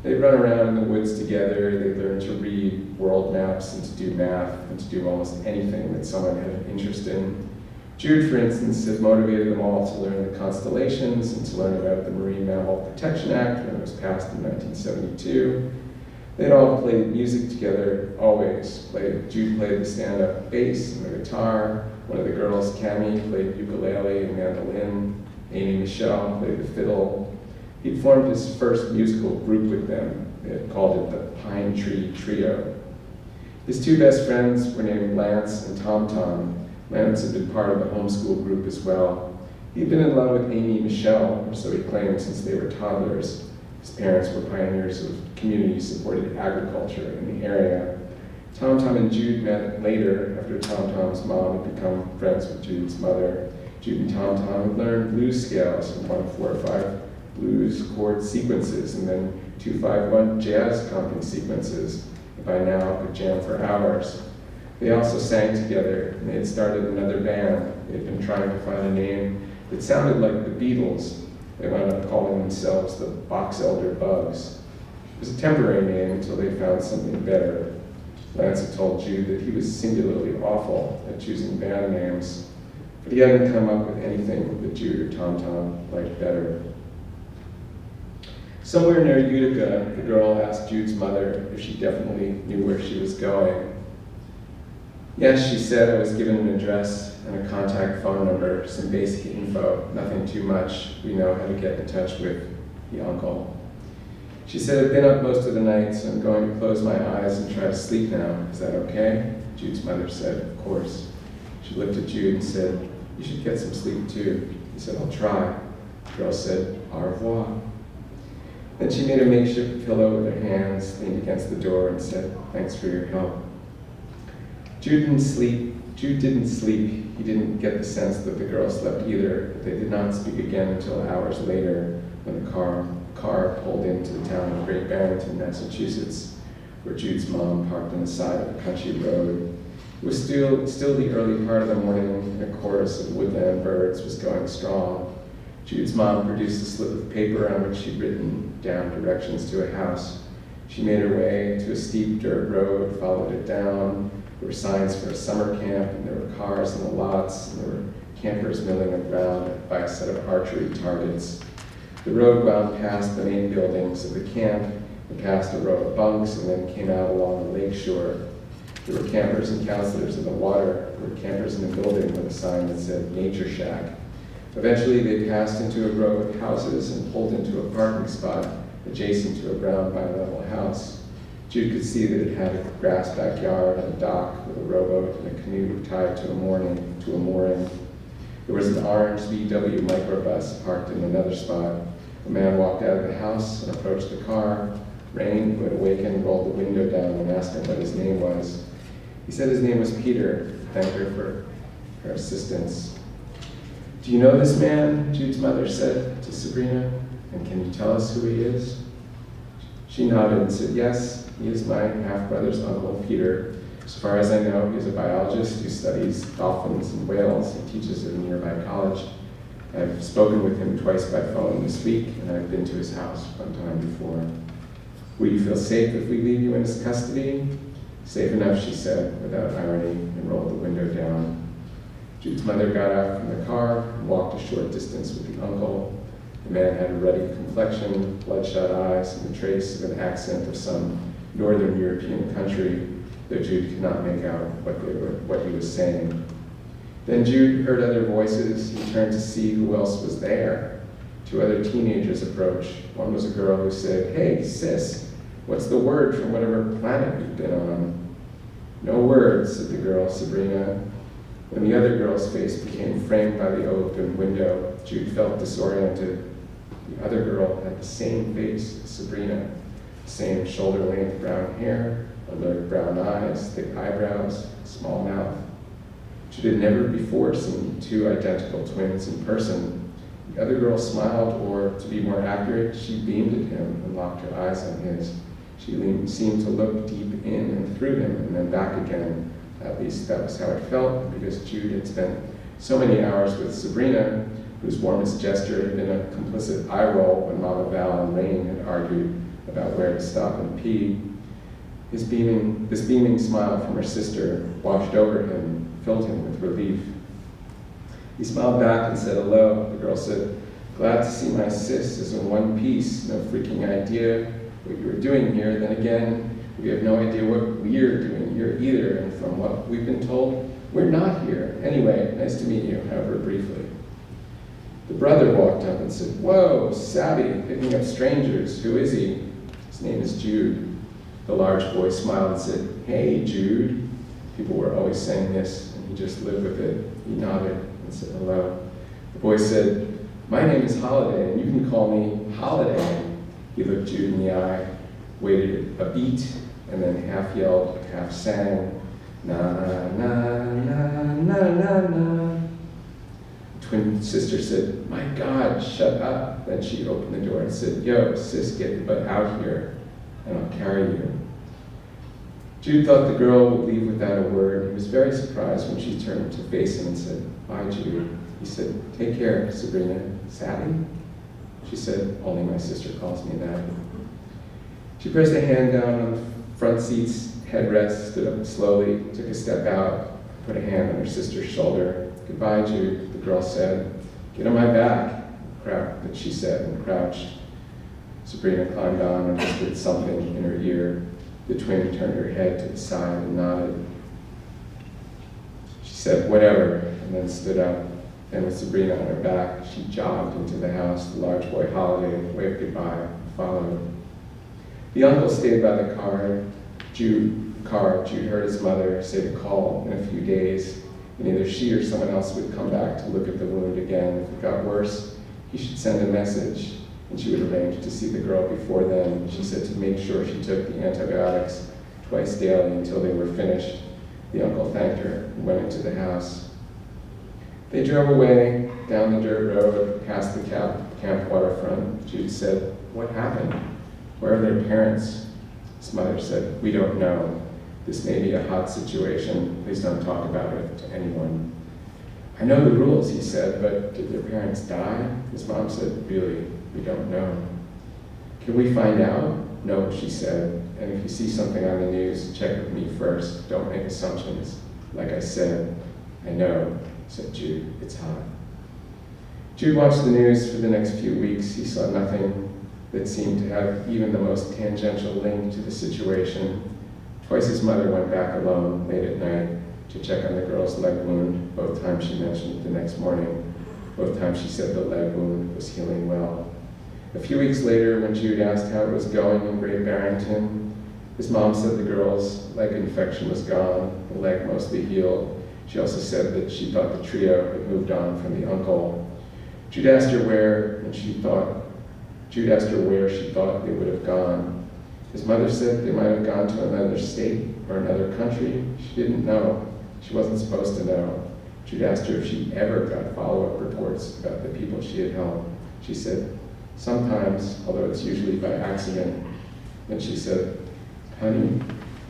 Speaker 3: They'd run around in the woods together, they learned to read world maps and to do math and to do almost anything that someone had an interest in. Jude, for instance, had motivated them all to learn the constellations and to learn about the Marine Mammal Protection Act when it was passed in 1972. They'd all played music together, always. Jude played the stand-up bass and the guitar. One of the girls, Cammie, played ukulele and mandolin. Amy Michelle played the fiddle. He'd formed his first musical group with them. They had called it the Pine Tree Trio. His two best friends were named Lance and Tom Tom. Lance had been part of the homeschool group as well. He'd been in love with Amy Michelle, or so he claimed, since they were toddlers. His parents were pioneers of community-supported agriculture in the area. Tom Tom and Jude met later after Tom Tom's mom had become friends with Jude's mother. Jude and Tom Tom had learned blues scales from 1-4-5 blues chord sequences and then 2-5-1 jazz comping sequences. And by now could jam for hours. They also sang together, and they had started another band. They had been trying to find a name that sounded like the Beatles. They wound up calling themselves the Box Elder Bugs. It was a temporary name until they found something better. Lance had told Jude that he was singularly awful at choosing band names, but he hadn't come up with anything that Jude or Tom Tom liked better. Somewhere near Utica, the girl asked Jude's mother if she definitely knew where she was going. "Yes," she said, "I was given an address and a contact phone number, some basic info, nothing too much. We know how to get in touch with the uncle." She said, "I've been up most of the night, so I'm going to close my eyes and try to sleep now. Is that okay?" Jude's mother said, "Of course." She looked at Jude and said, "You should get some sleep too." He said, "I'll try." The girl said, "Au revoir." Then she made a makeshift pillow with her hands, leaned against the door, and said, "Thanks for your help." Jude didn't sleep. He didn't get the sense that the girl slept either, but they did not speak again until hours later when the car pulled into the town of Great Barrington, Massachusetts, where Jude's mom parked on the side of a country road. It was still the early part of the morning, and a chorus of woodland birds was going strong. Jude's mom produced a slip of paper on which she'd written down directions to a house. She made her way to a steep dirt road, followed it down. There were signs for a summer camp, and there were cars in the lots, and there were campers milling around by a set of archery targets. The road wound past the main buildings of the camp, and past a row of bunks, and then came out along the lake shore. There were campers and counselors in the water. There were campers in the building with a sign that said Nature Shack. Eventually, they passed into a row of houses and pulled into a parking spot adjacent to a brown bi-level house. Jude could see that it had a grass backyard and a dock with a rowboat and a canoe tied to a mooring. There was an orange VW microbus parked in another spot. A man walked out of the house and approached the car. Rain, who had awakened, rolled the window down and asked him what his name was. He said his name was Peter. Thanked her for her assistance. "Do you know this man?" Jude's mother said to Sabrina, "and can you tell us who he is?" She nodded and said, "Yes, he is my half-brother's uncle, Peter. As far as I know, he's a biologist who studies dolphins and whales and teaches at a nearby college. I've spoken with him twice by phone this week, and I've been to his house one time before. Will you feel safe if we leave you in his custody?" "Safe enough," she said, without irony, and rolled the window down. Jude's mother got out from the car and walked a short distance with the uncle. The man had a ruddy complexion, bloodshot eyes, and the trace of an accent of some northern European country, though Jude could not make out what he was saying. Then Jude heard other voices. He turned to see who else was there. 2 other teenagers approached. One was a girl who said, "Hey, sis, what's the word from whatever planet you've been on?" "No word," said the girl, Sabrina. When the other girl's face became framed by the open window, Jude felt disoriented. The other girl had the same face as Sabrina, the same shoulder-length brown hair, alert brown eyes, thick eyebrows, small mouth. Jude had never before seen 2 identical twins in person. The other girl smiled, or to be more accurate, she beamed at him and locked her eyes on his. She seemed to look deep in and through him and then back again. At least that was how it felt, because Jude had spent so many hours with Sabrina, whose warmest gesture had been a complicit eye roll when Mama Val and Rain had argued about where to stop and pee. This beaming smile from her sister washed over him, filled him with relief. He smiled back and said hello. The girl said, "Glad to see my sis is in one piece. No freaking idea what you were doing here. Then again, we have no idea what we're doing here either. And from what we've been told, we're not here. Anyway, nice to meet you, however briefly." The brother walked up and said, "Whoa, savvy, picking up strangers. Who is he?" "His name is Jude." The large boy smiled and said, "Hey, Jude." People were always saying this, and he just lived with it. He nodded and said hello. The boy said, "My name is Holiday, and you can call me Holiday." He looked Jude in the eye, waited a beat, and then half yelled, half sang, "Na, na, na, na, na, na." The twin sister said, "My God, shut up." Then she opened the door and said, "Yo, sis, get your butt out here, and I'll carry you." Jude thought the girl would leave without a word. He was very surprised when she turned to face him and said, "Bye, Jude." He said, "Take care, Sabrina." "Savvy?" She said, "Only my sister calls me that." She pressed a hand down on the front seat's headrest, stood up slowly, took a step out, put a hand on her sister's shoulder. "Goodbye, Jude," the girl said. "Get on my back," she said, and crouched. Sabrina climbed on and whispered something in her ear. The twin turned her head to the side and nodded. She said, "Whatever," and then stood up. Then with Sabrina on her back, she jogged into the house. The large boy Holiday waved goodbye and followed. The uncle stayed by the car. Jude heard his mother say to call in a few days, and either she or someone else would come back to look at the wound again. If it got worse, he should send a message, and she would arrange to see the girl before then. She said to make sure she took the antibiotics twice daily until they were finished. The uncle thanked her and went into the house. They drove away down the dirt road, past the camp waterfront. Jude said, "What happened? Where are their parents?" His mother said, "We don't know. This may be a hot situation. Please don't talk about it to anyone." "I know the rules," he said, "but did their parents die?" His mom said, "Really, we don't know." "Can we find out?" "No," she said, "and if you see something on the news, check with me first. Don't make assumptions. Like I said, I know," said Jude. "It's hot." Jude watched the news for the next few weeks. He saw nothing that seemed to have even the most tangential link to the situation. Twice his mother went back alone late at night to check on the girl's leg wound. Both times she mentioned it the next morning. Both times she said the leg wound was healing well. A few weeks later, when Jude asked how it was going in Great Barrington, his mom said the girl's leg infection was gone, the leg mostly healed. She also said that she thought the trio had moved on from the uncle. Jude asked her where she thought they would have gone. His mother said they might have gone to another state or another country. She didn't know. She wasn't supposed to know. Jude asked her if she ever got follow-up reports about the people she had helped. She said, sometimes, although it's usually by accident. Then she said, honey,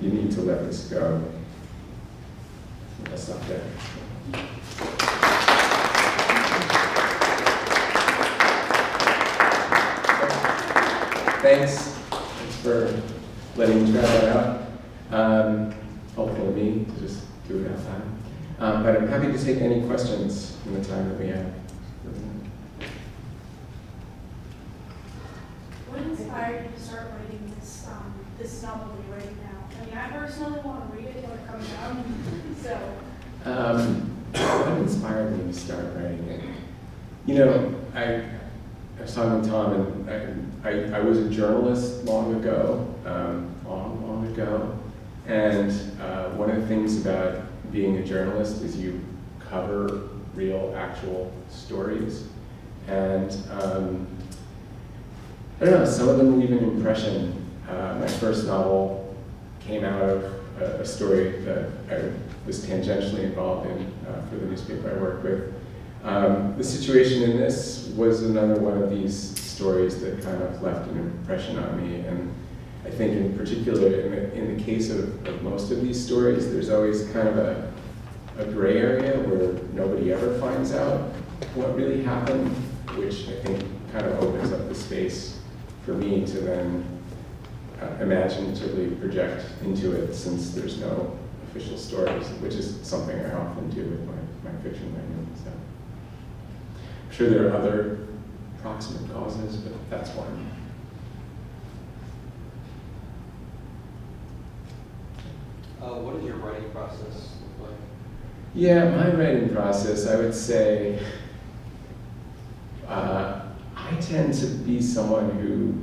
Speaker 3: you need to let this go. I'll stop there. Thanks for letting me try that out. Helpful to me to just do it out loud. But I'm happy to take any questions in the time that we have.
Speaker 5: What inspired you to start writing this novel that you're writing now? I mean, I personally want to read it till it comes out, so.
Speaker 3: What inspired me to start writing it? You know, I was talking to Tom, and I was a journalist long ago, long ago, and one of the things about being a journalist is you cover real, actual stories, and I don't know, some of them leave an impression. My first novel came out of a story that I was tangentially involved in for the newspaper I work with. The situation in this was another one of these stories that kind of left an impression on me, and I think in particular, in the case of most of these stories, there's always kind of a gray area where nobody ever finds out what really happened, which I think kind of opens up the space for me to then imaginatively project into it, since there's no official stories, which is something I often do with my fiction writing. So I'm sure there are other proximate causes, but that's one.
Speaker 4: What does your writing process look like?
Speaker 3: Yeah, my writing process, I would say, I tend to be someone who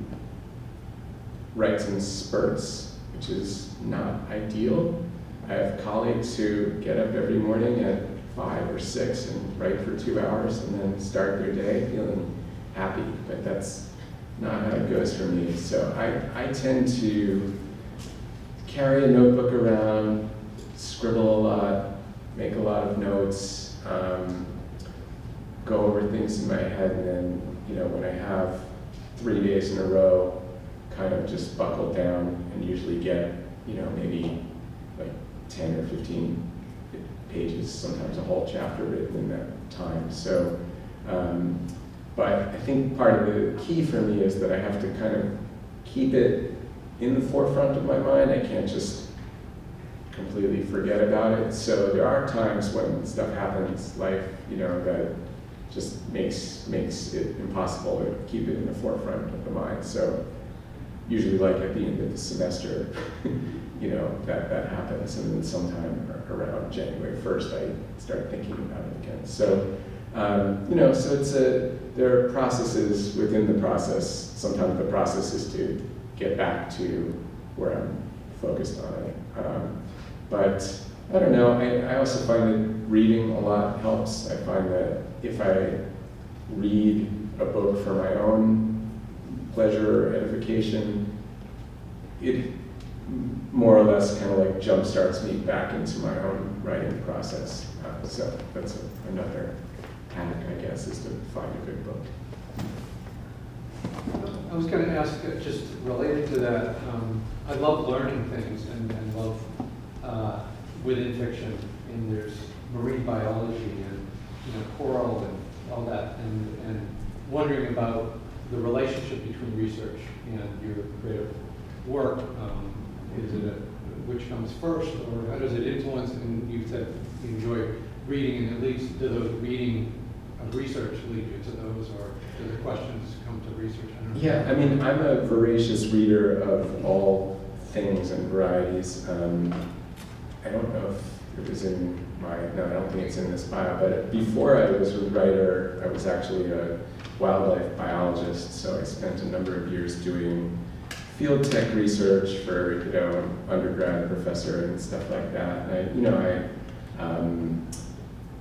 Speaker 3: writes in spurts, which is not ideal. I have colleagues who get up every morning at 5 or 6 and write for 2 hours and then start their day feeling happy, but that's not how it goes for me. So I tend to carry a notebook around, scribble a lot, make a lot of notes, go over things in my head, and then, you know, when I have 3 days in a row, kind of just buckle down and usually get, you know, maybe like 10 or 15 pages, sometimes a whole chapter written in that time. So, but I think part of the key for me is that I have to kind of keep it in the forefront of my mind. I can't just completely forget about it. So there are times when stuff happens, life, you know, that just makes it impossible to keep it in the forefront of the mind. So usually like at the end of the semester, you know, that happens, and then sometime around January 1st, I start thinking about it again. So, you know, so there are processes within the process. Sometimes the process is to get back to where I'm focused on it. But I don't know, I also find that reading a lot helps. I find that if I read a book for my own pleasure or edification, it more or less kind of like jump starts me back into my own writing process. So that's another hack, I guess, is to find a good book.
Speaker 4: I was going to ask, just related to that, I love learning things and love within fiction, and there's marine biology and, you know, coral and all that, and wondering about the relationship between research and your creative work. Is it which comes first, or how does it influence? And you said you enjoy reading, and at least do those reading of research lead you to those, or do the questions come to research? I don't know.
Speaker 3: Yeah, I mean, I'm a voracious reader of all things and varieties. I don't know if it was in no, I don't think it's in this bio, but before I was a writer, I was actually a wildlife biologist, so I spent a number of years doing field tech research for, you know, undergrad professor and stuff like that. And I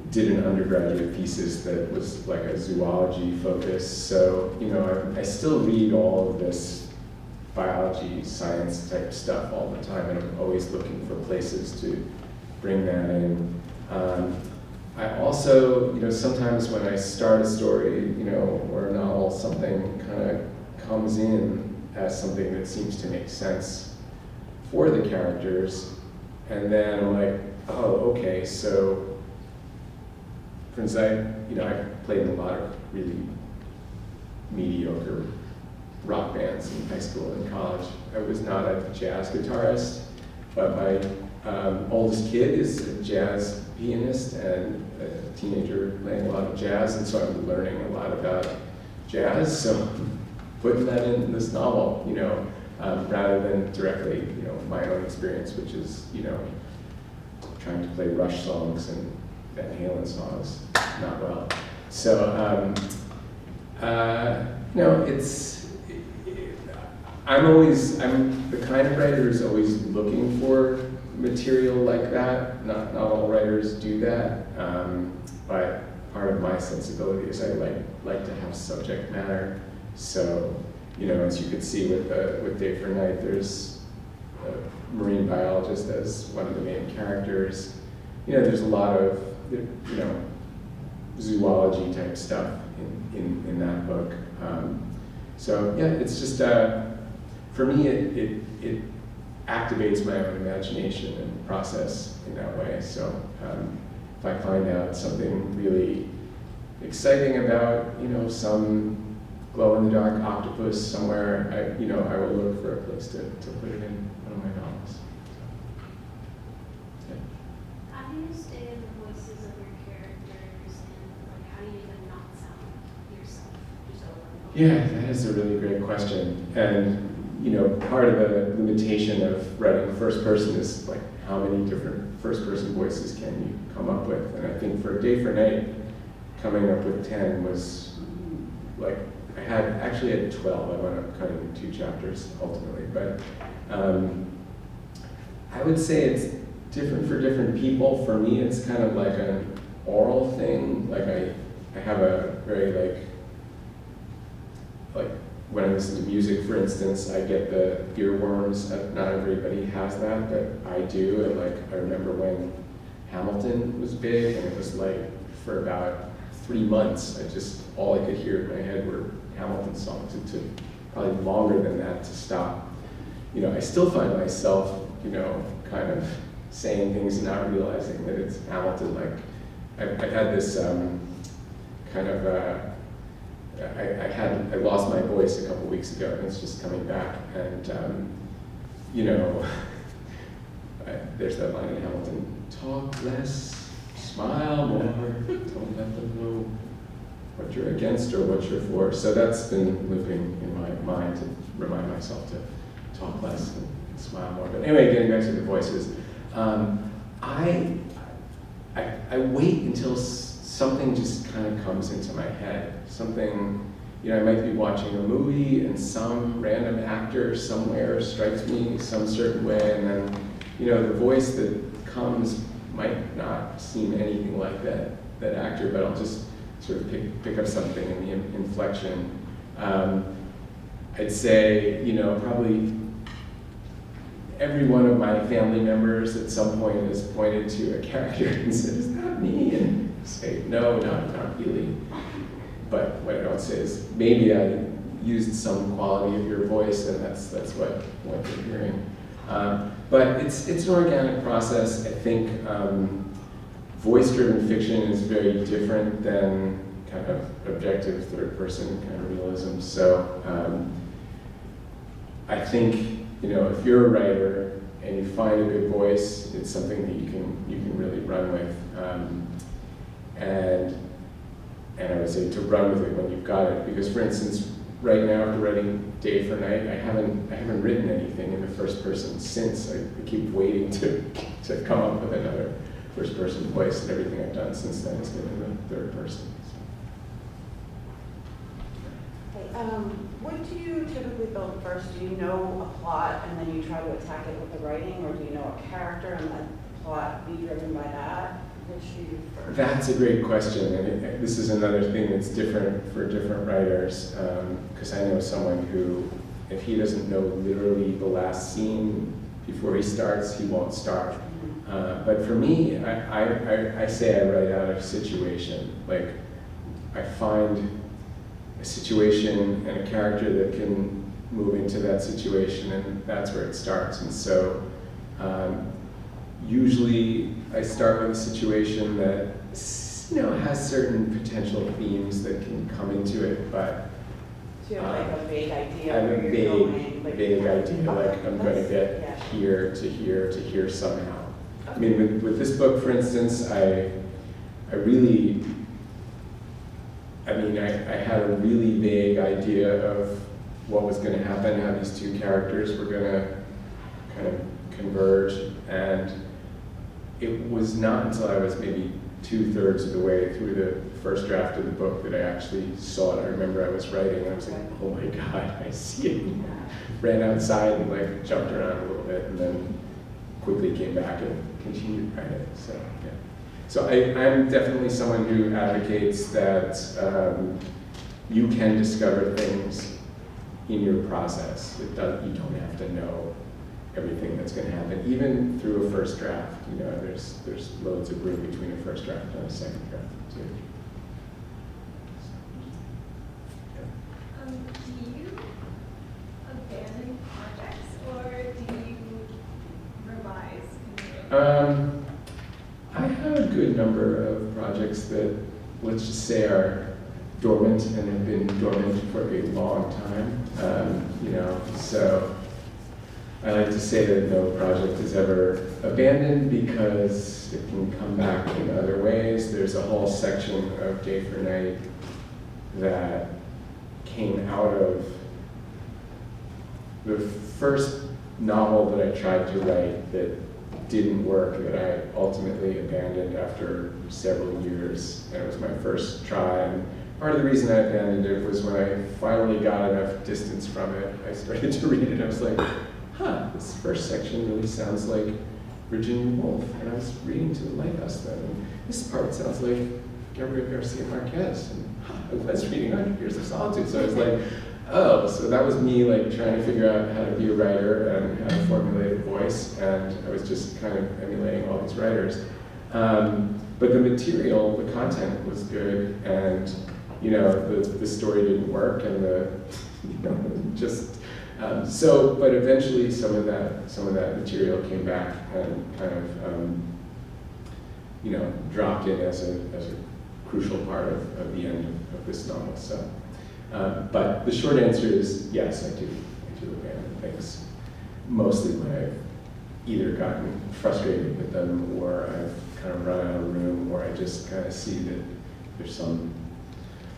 Speaker 3: did an undergraduate thesis that was like a zoology focus. So, you know, I still read all of this biology, science type stuff all the time, and I'm always looking for places to bring that in. I also, sometimes when I start a story, or a novel, something kind of comes in as something that seems to make sense for the characters, and then I'm like, oh, okay, so, for instance, I played in a lot of really mediocre rock bands in high school and college. I was not a jazz guitarist, but my oldest kid is a jazz pianist and a teenager playing a lot of jazz, and so I'm learning a lot about jazz, so putting that in this novel, rather than directly, my own experience, which is, trying to play Rush songs and Van Halen songs, not well. So, I'm the kind of writer who's always looking for material like that. Not all writers do that, but part of my sensibility is I like to have subject matter. So, as you could see with Day for Night, there's a marine biologist as one of the main characters. There's a lot of zoology type stuff in that book. So yeah, it's just for me it activates my own imagination and process in that way. So if I find out something really exciting about some glow-in-the-dark octopus somewhere, I will look for a place to put it in one of my novels. So, yeah.
Speaker 6: How do you stay in the voices of your characters, and how do you even not sound yourself just over and over?
Speaker 3: Yeah, that is a really great question. And part of the limitation of writing first person is like how many different first person voices can you come up with? And I think for Day for Night, coming up with 10 was like, I actually had 12. I wound up cutting 2 chapters ultimately, but I would say it's different for different people. For me, it's kind of like an oral thing. Like I have a very like when I listen to music, for instance, I get the earworms. Not everybody has that, but I do. And I remember when Hamilton was big, and it was like for about 3 months, all I could hear in my head were Hamilton songs. It took probably longer than that to stop. I still find myself, kind of saying things and not realizing that it's Hamilton. Like, I had this kind of, I lost my voice a couple weeks ago, and it's just coming back. And, there's that line in Hamilton, talk less, smile more, don't let them know what you're against or what you're for. So that's been looping in my mind to remind myself to talk less and smile more. But anyway, getting back to the voices, I wait until something just kind of comes into my head. Something, I might be watching a movie and some random actor somewhere strikes me some certain way, and then, the voice that comes might not seem anything like that actor, but I'll just sort of pick up something in the inflection. I'd say, probably every one of my family members at some point has pointed to a character and said, "Is that me?" And say, "No, not really." But what I don't say is, maybe I used some quality of your voice, and that's what you're hearing. But it's an organic process. I think voice-driven fiction is very different than kind of objective third-person kind of realism. So I think, if you're a writer and you find a good voice, it's something that you can really run with. And I would say to run with it when you've got it, because for instance, right now after writing Day for Night, I haven't written anything in the first person since. I keep waiting to come up with another first person voice, and everything I've done since then has been in the third person.
Speaker 7: What do you typically build first? Do you know a plot and then you try to attack it with the writing, or do you know a character and let the plot be driven by that? Which do you do first?
Speaker 3: That's a great question, and this is another thing that's different for different writers, because I know someone who, if he doesn't know literally the last scene before he starts, he won't start. But for me, I say I write out of situation. Like, I find a situation and a character that can move into that situation, and that's where it starts. And so, usually I start with a situation that has certain potential themes that can come into it, but
Speaker 7: So you have like a vague idea
Speaker 3: I have a
Speaker 7: where you're going.
Speaker 3: vague idea, like I'm going to get
Speaker 7: Yeah.
Speaker 3: here to here to here somehow. I mean, with this book, for instance, I had a really vague idea of what was going to happen, how these two characters were going to kind of converge, and it was not until I was maybe 2/3 of the way through the first draft of the book that I actually saw it. I remember I was writing, and I was like, oh my God, I see it. Ran outside and like jumped around a little bit, and then quickly came back and continued writing. So yeah. So I'm definitely someone who advocates that you can discover things in your process. You don't have to know everything that's going to happen, even through a first draft. There's loads of room between a first draft and a second draft too.
Speaker 6: Do you abandon projects, or do you revise?
Speaker 3: I have a good number of projects that, let's just say, are dormant and have been dormant for a long time. So I like to say that no project is ever abandoned because it can come back in other ways. There's a whole section of Day for Night that came out of the first novel that I tried to write that didn't work, that I ultimately abandoned after several years. And it was my first try. And part of the reason I abandoned it was when I finally got enough distance from it, I started to read it. I was like, this first section really sounds like Virginia Woolf. And I was reading To the Lighthouse then. And this part sounds like Gabriel Garcia Marquez. And I was reading 100 Years of Solitude. So I was like, oh, so that was me like trying to figure out how to be a writer and how to formulate a voice. And I was just kind of emulating all these writers. But the material, the content was good. And the story didn't work, and but eventually some of that material came back and kind of dropped in as a crucial part of the end of this novel. So, but the short answer is yes, I do abandon things, mostly when I've either gotten frustrated with them, or I've kind of run out of room, or I just kind of see that there's some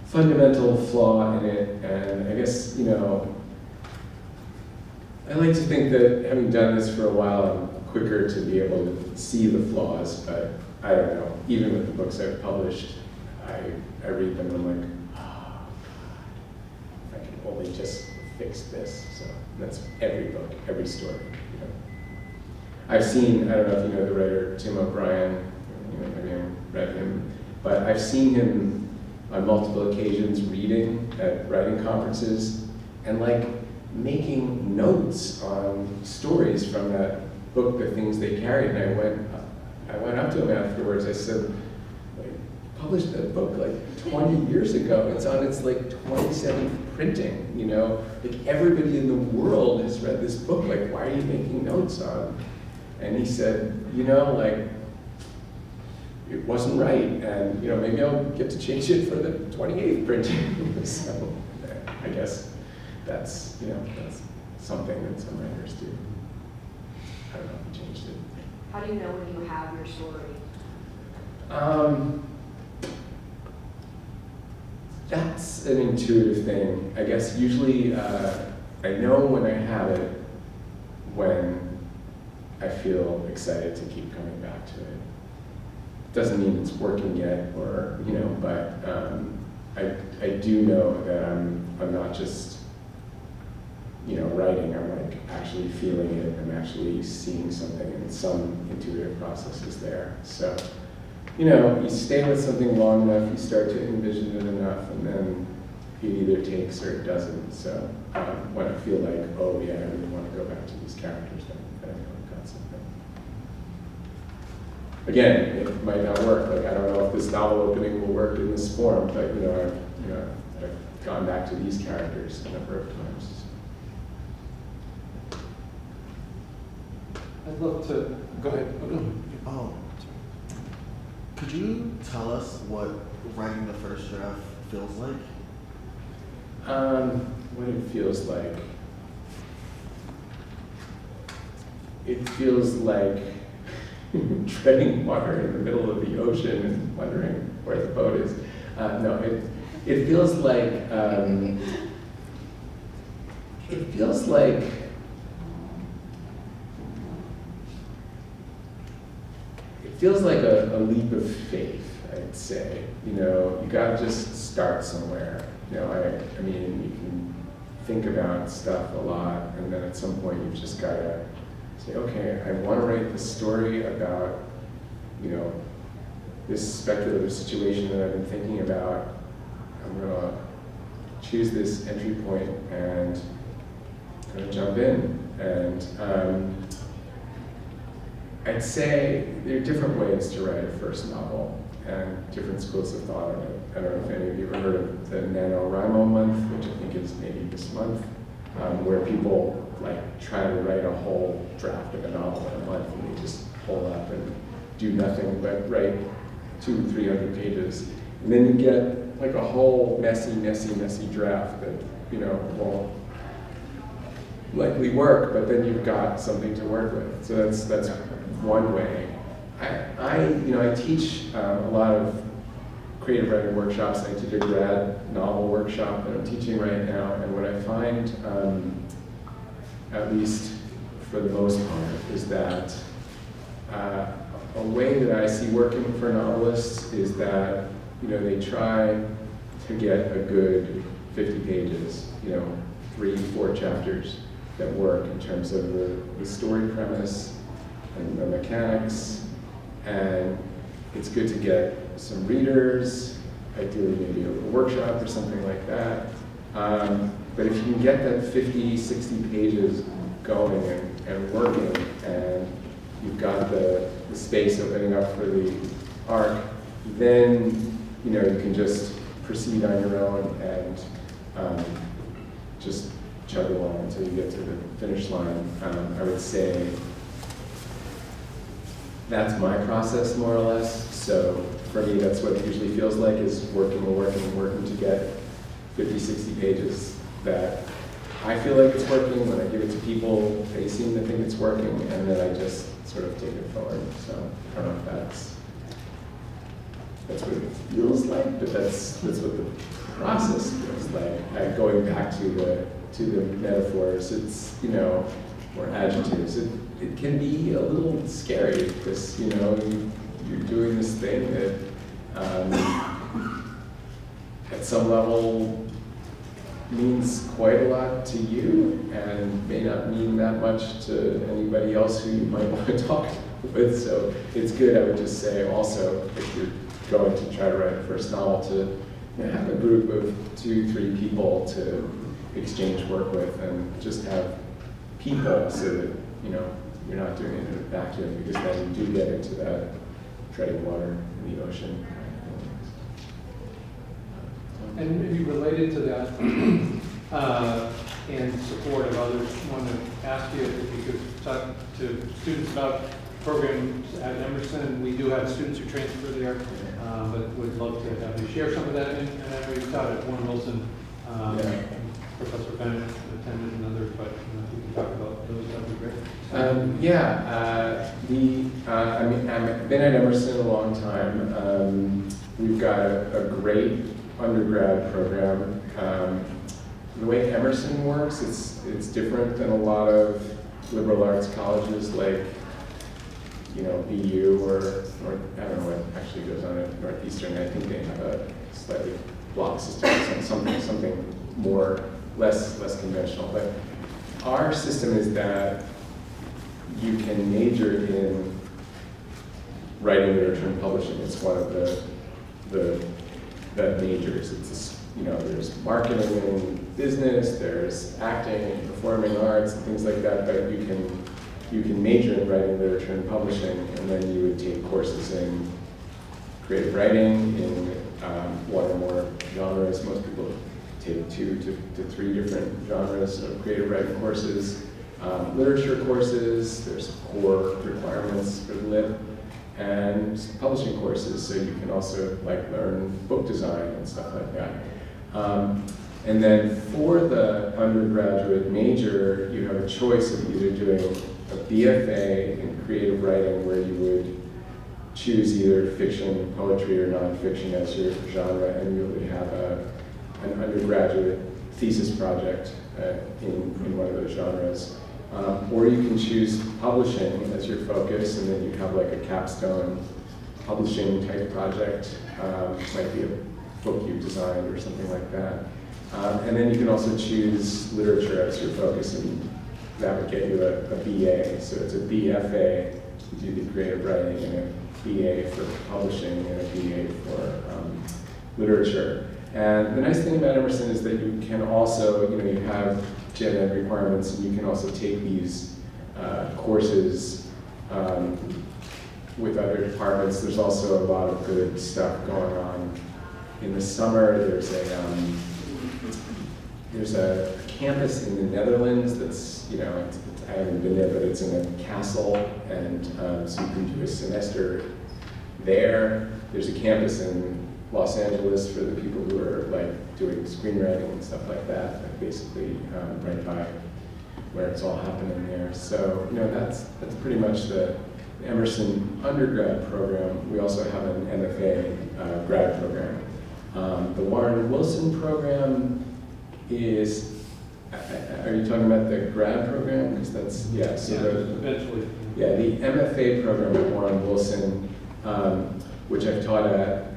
Speaker 3: fundamental flaw in it. And I guess, I like to think that having done this for a while, I'm quicker to be able to see the flaws, but I don't know. Even with the books I've published, I read them and I'm like, oh, God, if I can only just fix this. So that's every book, every story. I've seen, I don't know if you know the writer Tim O'Brien, maybe I read him, but I've seen him on multiple occasions reading at writing conferences and like making notes on stories from that book, the things they carried. And I went up to him afterwards. I said, published that book like 20 years ago. It's on its like 27th printing. Like everybody in the world has read this book. Like, why are you making notes on? And he said, like, it wasn't right, and maybe I'll get to change it for the 28th printing. So I guess that's that's something that some writers do. I don't know if he changed it.
Speaker 6: How do you know when you have your story?
Speaker 3: That's an intuitive thing. I guess usually I know when I have it when I feel excited to keep coming back to it. Doesn't mean it's working yet, or but I do know that I'm not just writing. I'm like actually feeling it. I'm actually seeing something, and some intuitive process is there. So you stay with something long enough, you start to envision it enough, and then it either takes or it doesn't. So when I feel like, oh yeah, I really want to go back to these characters, then I know I've got something. again, it might not work. Like, I don't know if this novel opening will work in this form, but I've gone back to these characters a number of times.
Speaker 4: I'd love to, go ahead.
Speaker 8: Oh, could you tell us what writing the first draft feels like?
Speaker 3: What it feels like. It feels like treading water in the middle of the ocean and wondering where the boat is. No, it feels like a leap of faith, I'd say. You gotta just start somewhere. I mean, you can think about stuff a lot, and then at some point you've just gotta say, okay, I want to write this story about, this speculative situation that I've been thinking about. I'm gonna choose this entry point and I'm gonna jump in. And I'd say there are different ways to write a first novel and different schools of thought on it. I don't know if any of you have heard of the NaNoWriMo month, which I think is maybe this month, where people try to write a whole draft of a novel in a month, and they just pull up and do nothing but write 200-300 pages. And then you get a whole messy draft that, won't likely work, but then you've got something to work with. So that's one way. I teach a lot of creative writing workshops. I teach a grad novel workshop that I'm teaching right now, and what I find, at least for the most part, is that a way that I see working for novelists is that they try to get a good 50 pages, 3-4 chapters that work in terms of the story premise and the mechanics, and it's good to get some readers, ideally maybe a workshop or something like that. But if you can get that 50, 60 pages going and working, and you've got the space opening up for the arc, then you can just proceed on your own and just chug along until you get to the finish line. I would say that's my process, more or less. So for me, that's what it usually feels like, is working to get 50, 60 pages that I feel like it's working. When I give it to people, they seem to think it's working, and then I just sort of take it forward. So I don't know if that's what it feels like, but that's what the process feels like. Going back to the metaphors, it's or adjectives. It can be a little scary because you're doing this thing that at some level means quite a lot to you and may not mean that much to anybody else who you might want to talk with. So it's good, I would just say, also, if you're going to try to write a first novel, to have a group of 2-3 people to exchange work with, and just have people so that you're not doing it in a vacuum, because then you do get into that treading water in the ocean.
Speaker 4: And maybe related to that, in support of others, I want to ask you if you could talk to students about programs at Emerson. We do have students who transfer there, but would love to have you share some of that. And I know you taught at Warren Wilson, Professor Bennett attended another, but if you can talk about those, that would be great.
Speaker 3: I've been at Emerson a long time. We've got a great undergrad program. The way Emerson works, it's different than a lot of liberal arts colleges like BU or I don't know what actually goes on at Northeastern. I think they have a slightly block system, something less conventional. But our system is that you can major in writing, literature, and publishing. It's one of the majors. It's there's marketing and business, there's acting and performing arts and things like that, but you can you can major in writing, literature, and publishing, and then you would take courses in creative writing in one or more genres. Most people take 2 to 3 different genres of creative writing courses. Literature courses, there's core requirements for lit, and publishing courses, so you can also like learn book design and stuff like that. And then for the undergraduate major, you have a choice of either doing a BFA in creative writing, where you would choose either fiction, poetry, or nonfiction as your genre, and you would have an undergraduate thesis project in one of those genres. Or you can choose publishing as your focus, and then you have like a capstone publishing type project. It might be a book you've designed or something like that. And then you can also choose literature as your focus, and that would get you a BA. So it's a BFA to do the creative writing, and a BA for publishing, and a BA for literature. And the nice thing about Emerson is that you can also, you have gen ed requirements, and you can also take these courses with other departments. There's also a lot of good stuff going on. In the summer, there's a campus in the Netherlands that's, I haven't been there, but it's in a castle, and so you can do a semester there. There's a campus in Los Angeles for the people who are like doing screenwriting and stuff like that, like basically right by where it's all happening there. So, that's pretty much the Emerson undergrad program. We also have an MFA grad program. The Warren Wilson program is, are you talking about the grad program? Because that's, yeah, so
Speaker 4: eventually.
Speaker 3: Yeah, the MFA program at Warren Wilson, which I've taught at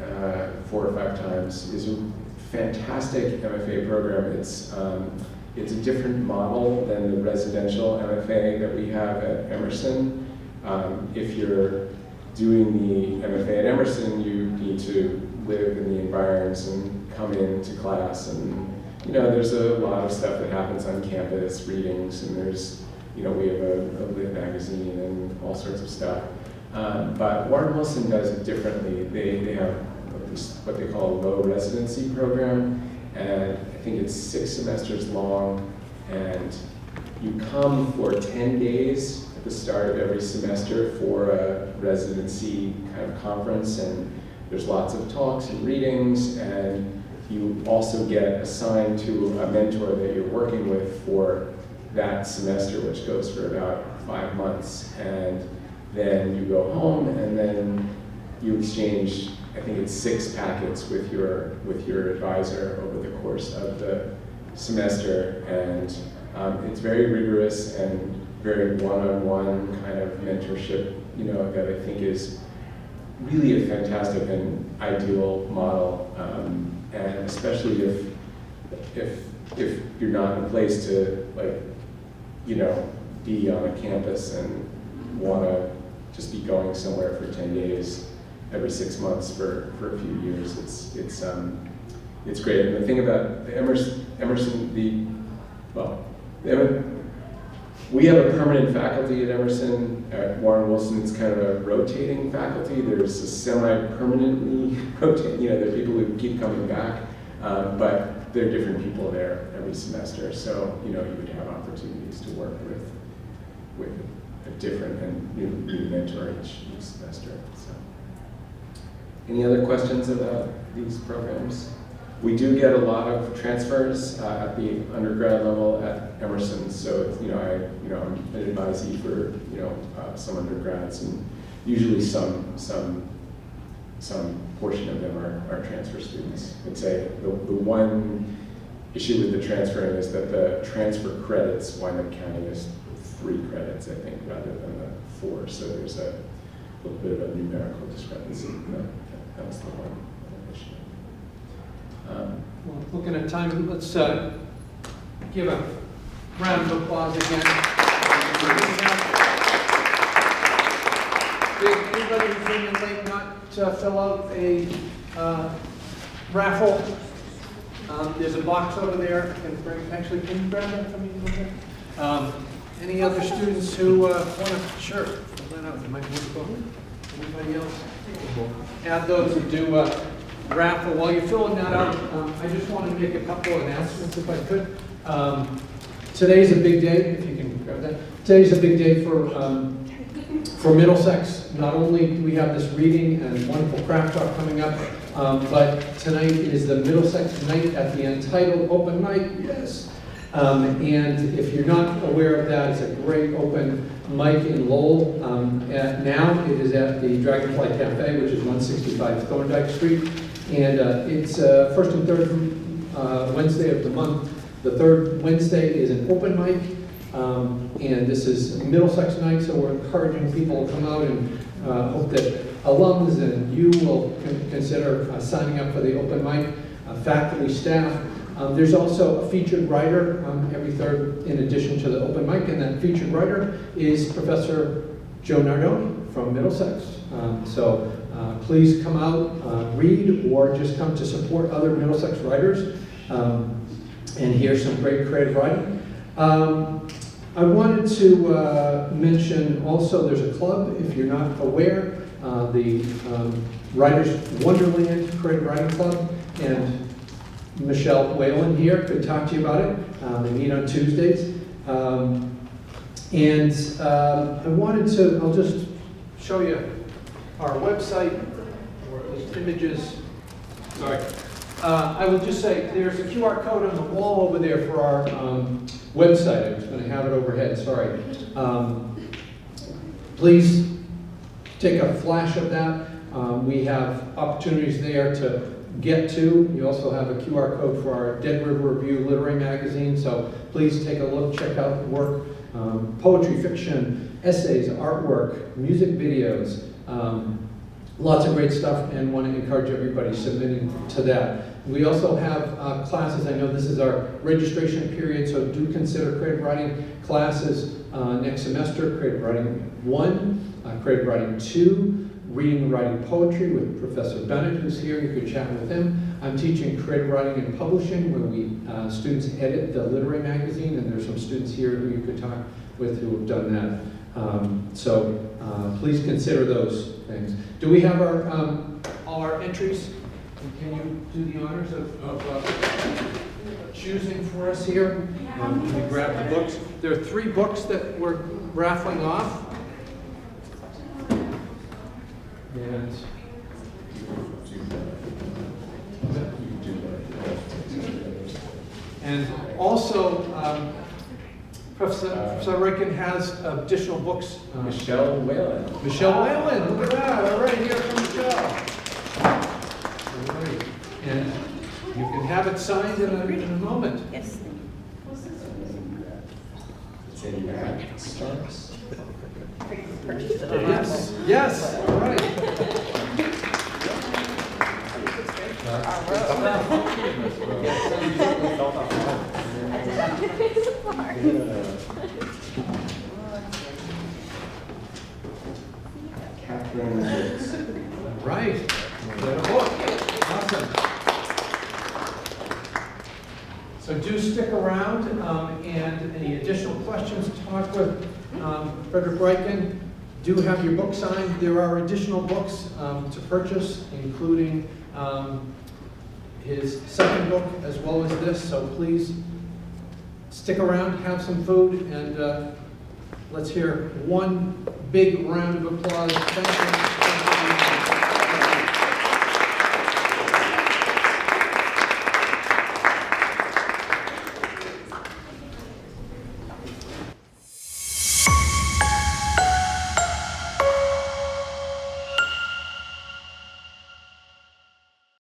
Speaker 3: 4 or 5 times, is a fantastic MFA program. It's a different model than the residential MFA that we have at Emerson. If you're doing the MFA at Emerson, you need to live in the environs and come into class, and there's a lot of stuff that happens on campus, readings, and there's, we have a lit magazine and all sorts of stuff. But Warren Wilson does it differently. They have what they call a low residency program, and I think it's 6 semesters long, and you come for 10 days at the start of every semester for a residency kind of conference, and there's lots of talks and readings, and you also get assigned to a mentor that you're working with for that semester, which goes for about 5 months. And then you go home, and then you exchange, I think it's 6 packets with your advisor over the course of the semester. And it's very rigorous and very one-on-one kind of mentorship, that I think is really a fantastic and ideal model, and especially if you're not in a place to be on a campus and want to just be going somewhere for 10 days every 6 months for a few years. It's great. And the thing about the Emerson, we have a permanent faculty at Emerson. At Warren Wilson, it's kind of a rotating faculty. There's a semi-permanently rotating, there are people who keep coming back, but there are different people there every semester. So, you would have opportunities to work with a different and new mentor each semester. So, any other questions about these programs? We do get a lot of transfers at the undergrad level at Emerson, so I'm an advisee for some undergrads, and usually some portion of them are transfer students. I'd say the one issue with the transferring is that the transfer credits wind up counting as 3 credits, I think, rather than the 4. So there's a little bit of a numerical discrepancy. That's the one issue.
Speaker 4: Well, looking at time, let's give a round of applause again. Did anybody who's running late not fill out a raffle? There's a box over there. Can you grab that from me a little bit? Any other students who want to, sure, fill that out, you might want to go. Anybody else? We'll add those and do a raffle. While you're filling that out, I just want to make a couple of announcements if I could. Today's a big day, if you can grab that. Today's a big day for Middlesex. Not only do we have this reading and wonderful craft talk coming up, but tonight is the Middlesex Night at the Entitled Open Mic. Yes. And if you're not aware of that, it's a great open mic in Lowell. Now it is at the Dragonfly Café, which is 165 Thorndike Street. And it's first and third Wednesday of the month. The third Wednesday is an open mic. And this is Middlesex Night, so we're encouraging people to come out and hope that alums and you will consider signing up for the open mic, faculty, staff. There's also a featured writer every third in addition to the open mic, and that featured writer is Professor Joe Nardoni from Middlesex. So please come out, read, or just come to support other Middlesex writers and hear some great creative writing. I wanted to mention also there's a club, if you're not aware, the Writers Wonderland Creative Writing Club, and Michelle Whalen here could talk to you about it. They meet on Tuesdays. I wanted to, I'll just show you our website, or at least images. Sorry. I will just say there's a QR code on the wall over there for our website. I was going to have it overhead, sorry. Please take a flash of that. We have opportunities there to get to. We also have a QR code for our Dead River Review literary magazine, so please take a look, check out the work. Poetry, fiction, essays, artwork, music videos, lots of great stuff, and want to encourage everybody submitting to that. We also have classes. I know this is our registration period, so do consider creative writing classes next semester. Creative Writing 1, Creative Writing 2, Reading and Writing Poetry with Professor Bennett, who's here. You could chat with him. I'm teaching creative writing and publishing, where we students edit the literary magazine, and there's some students here who you could talk with who have done that. So please consider those things. Do we have all our entries? Can you do the honors of choosing for us here? Let me grab the books. There are 3 books that we're raffling off. And also, Professor Reiken has additional books.
Speaker 3: Michelle Whalen.
Speaker 4: Michelle Whalen, look at that. All right, here comes Michelle. All right. And you can have it signed in a moment.
Speaker 7: Yes.
Speaker 3: It's in your stars.
Speaker 4: Yes, yes, all right. Right. Got a book. Awesome. So do stick around, and any additional questions, talk with Frederick Reiken. Do have your book signed. There are additional books to purchase, including his second book as well as this. So please stick around, have some food, and let's hear one big round of applause. Thank you.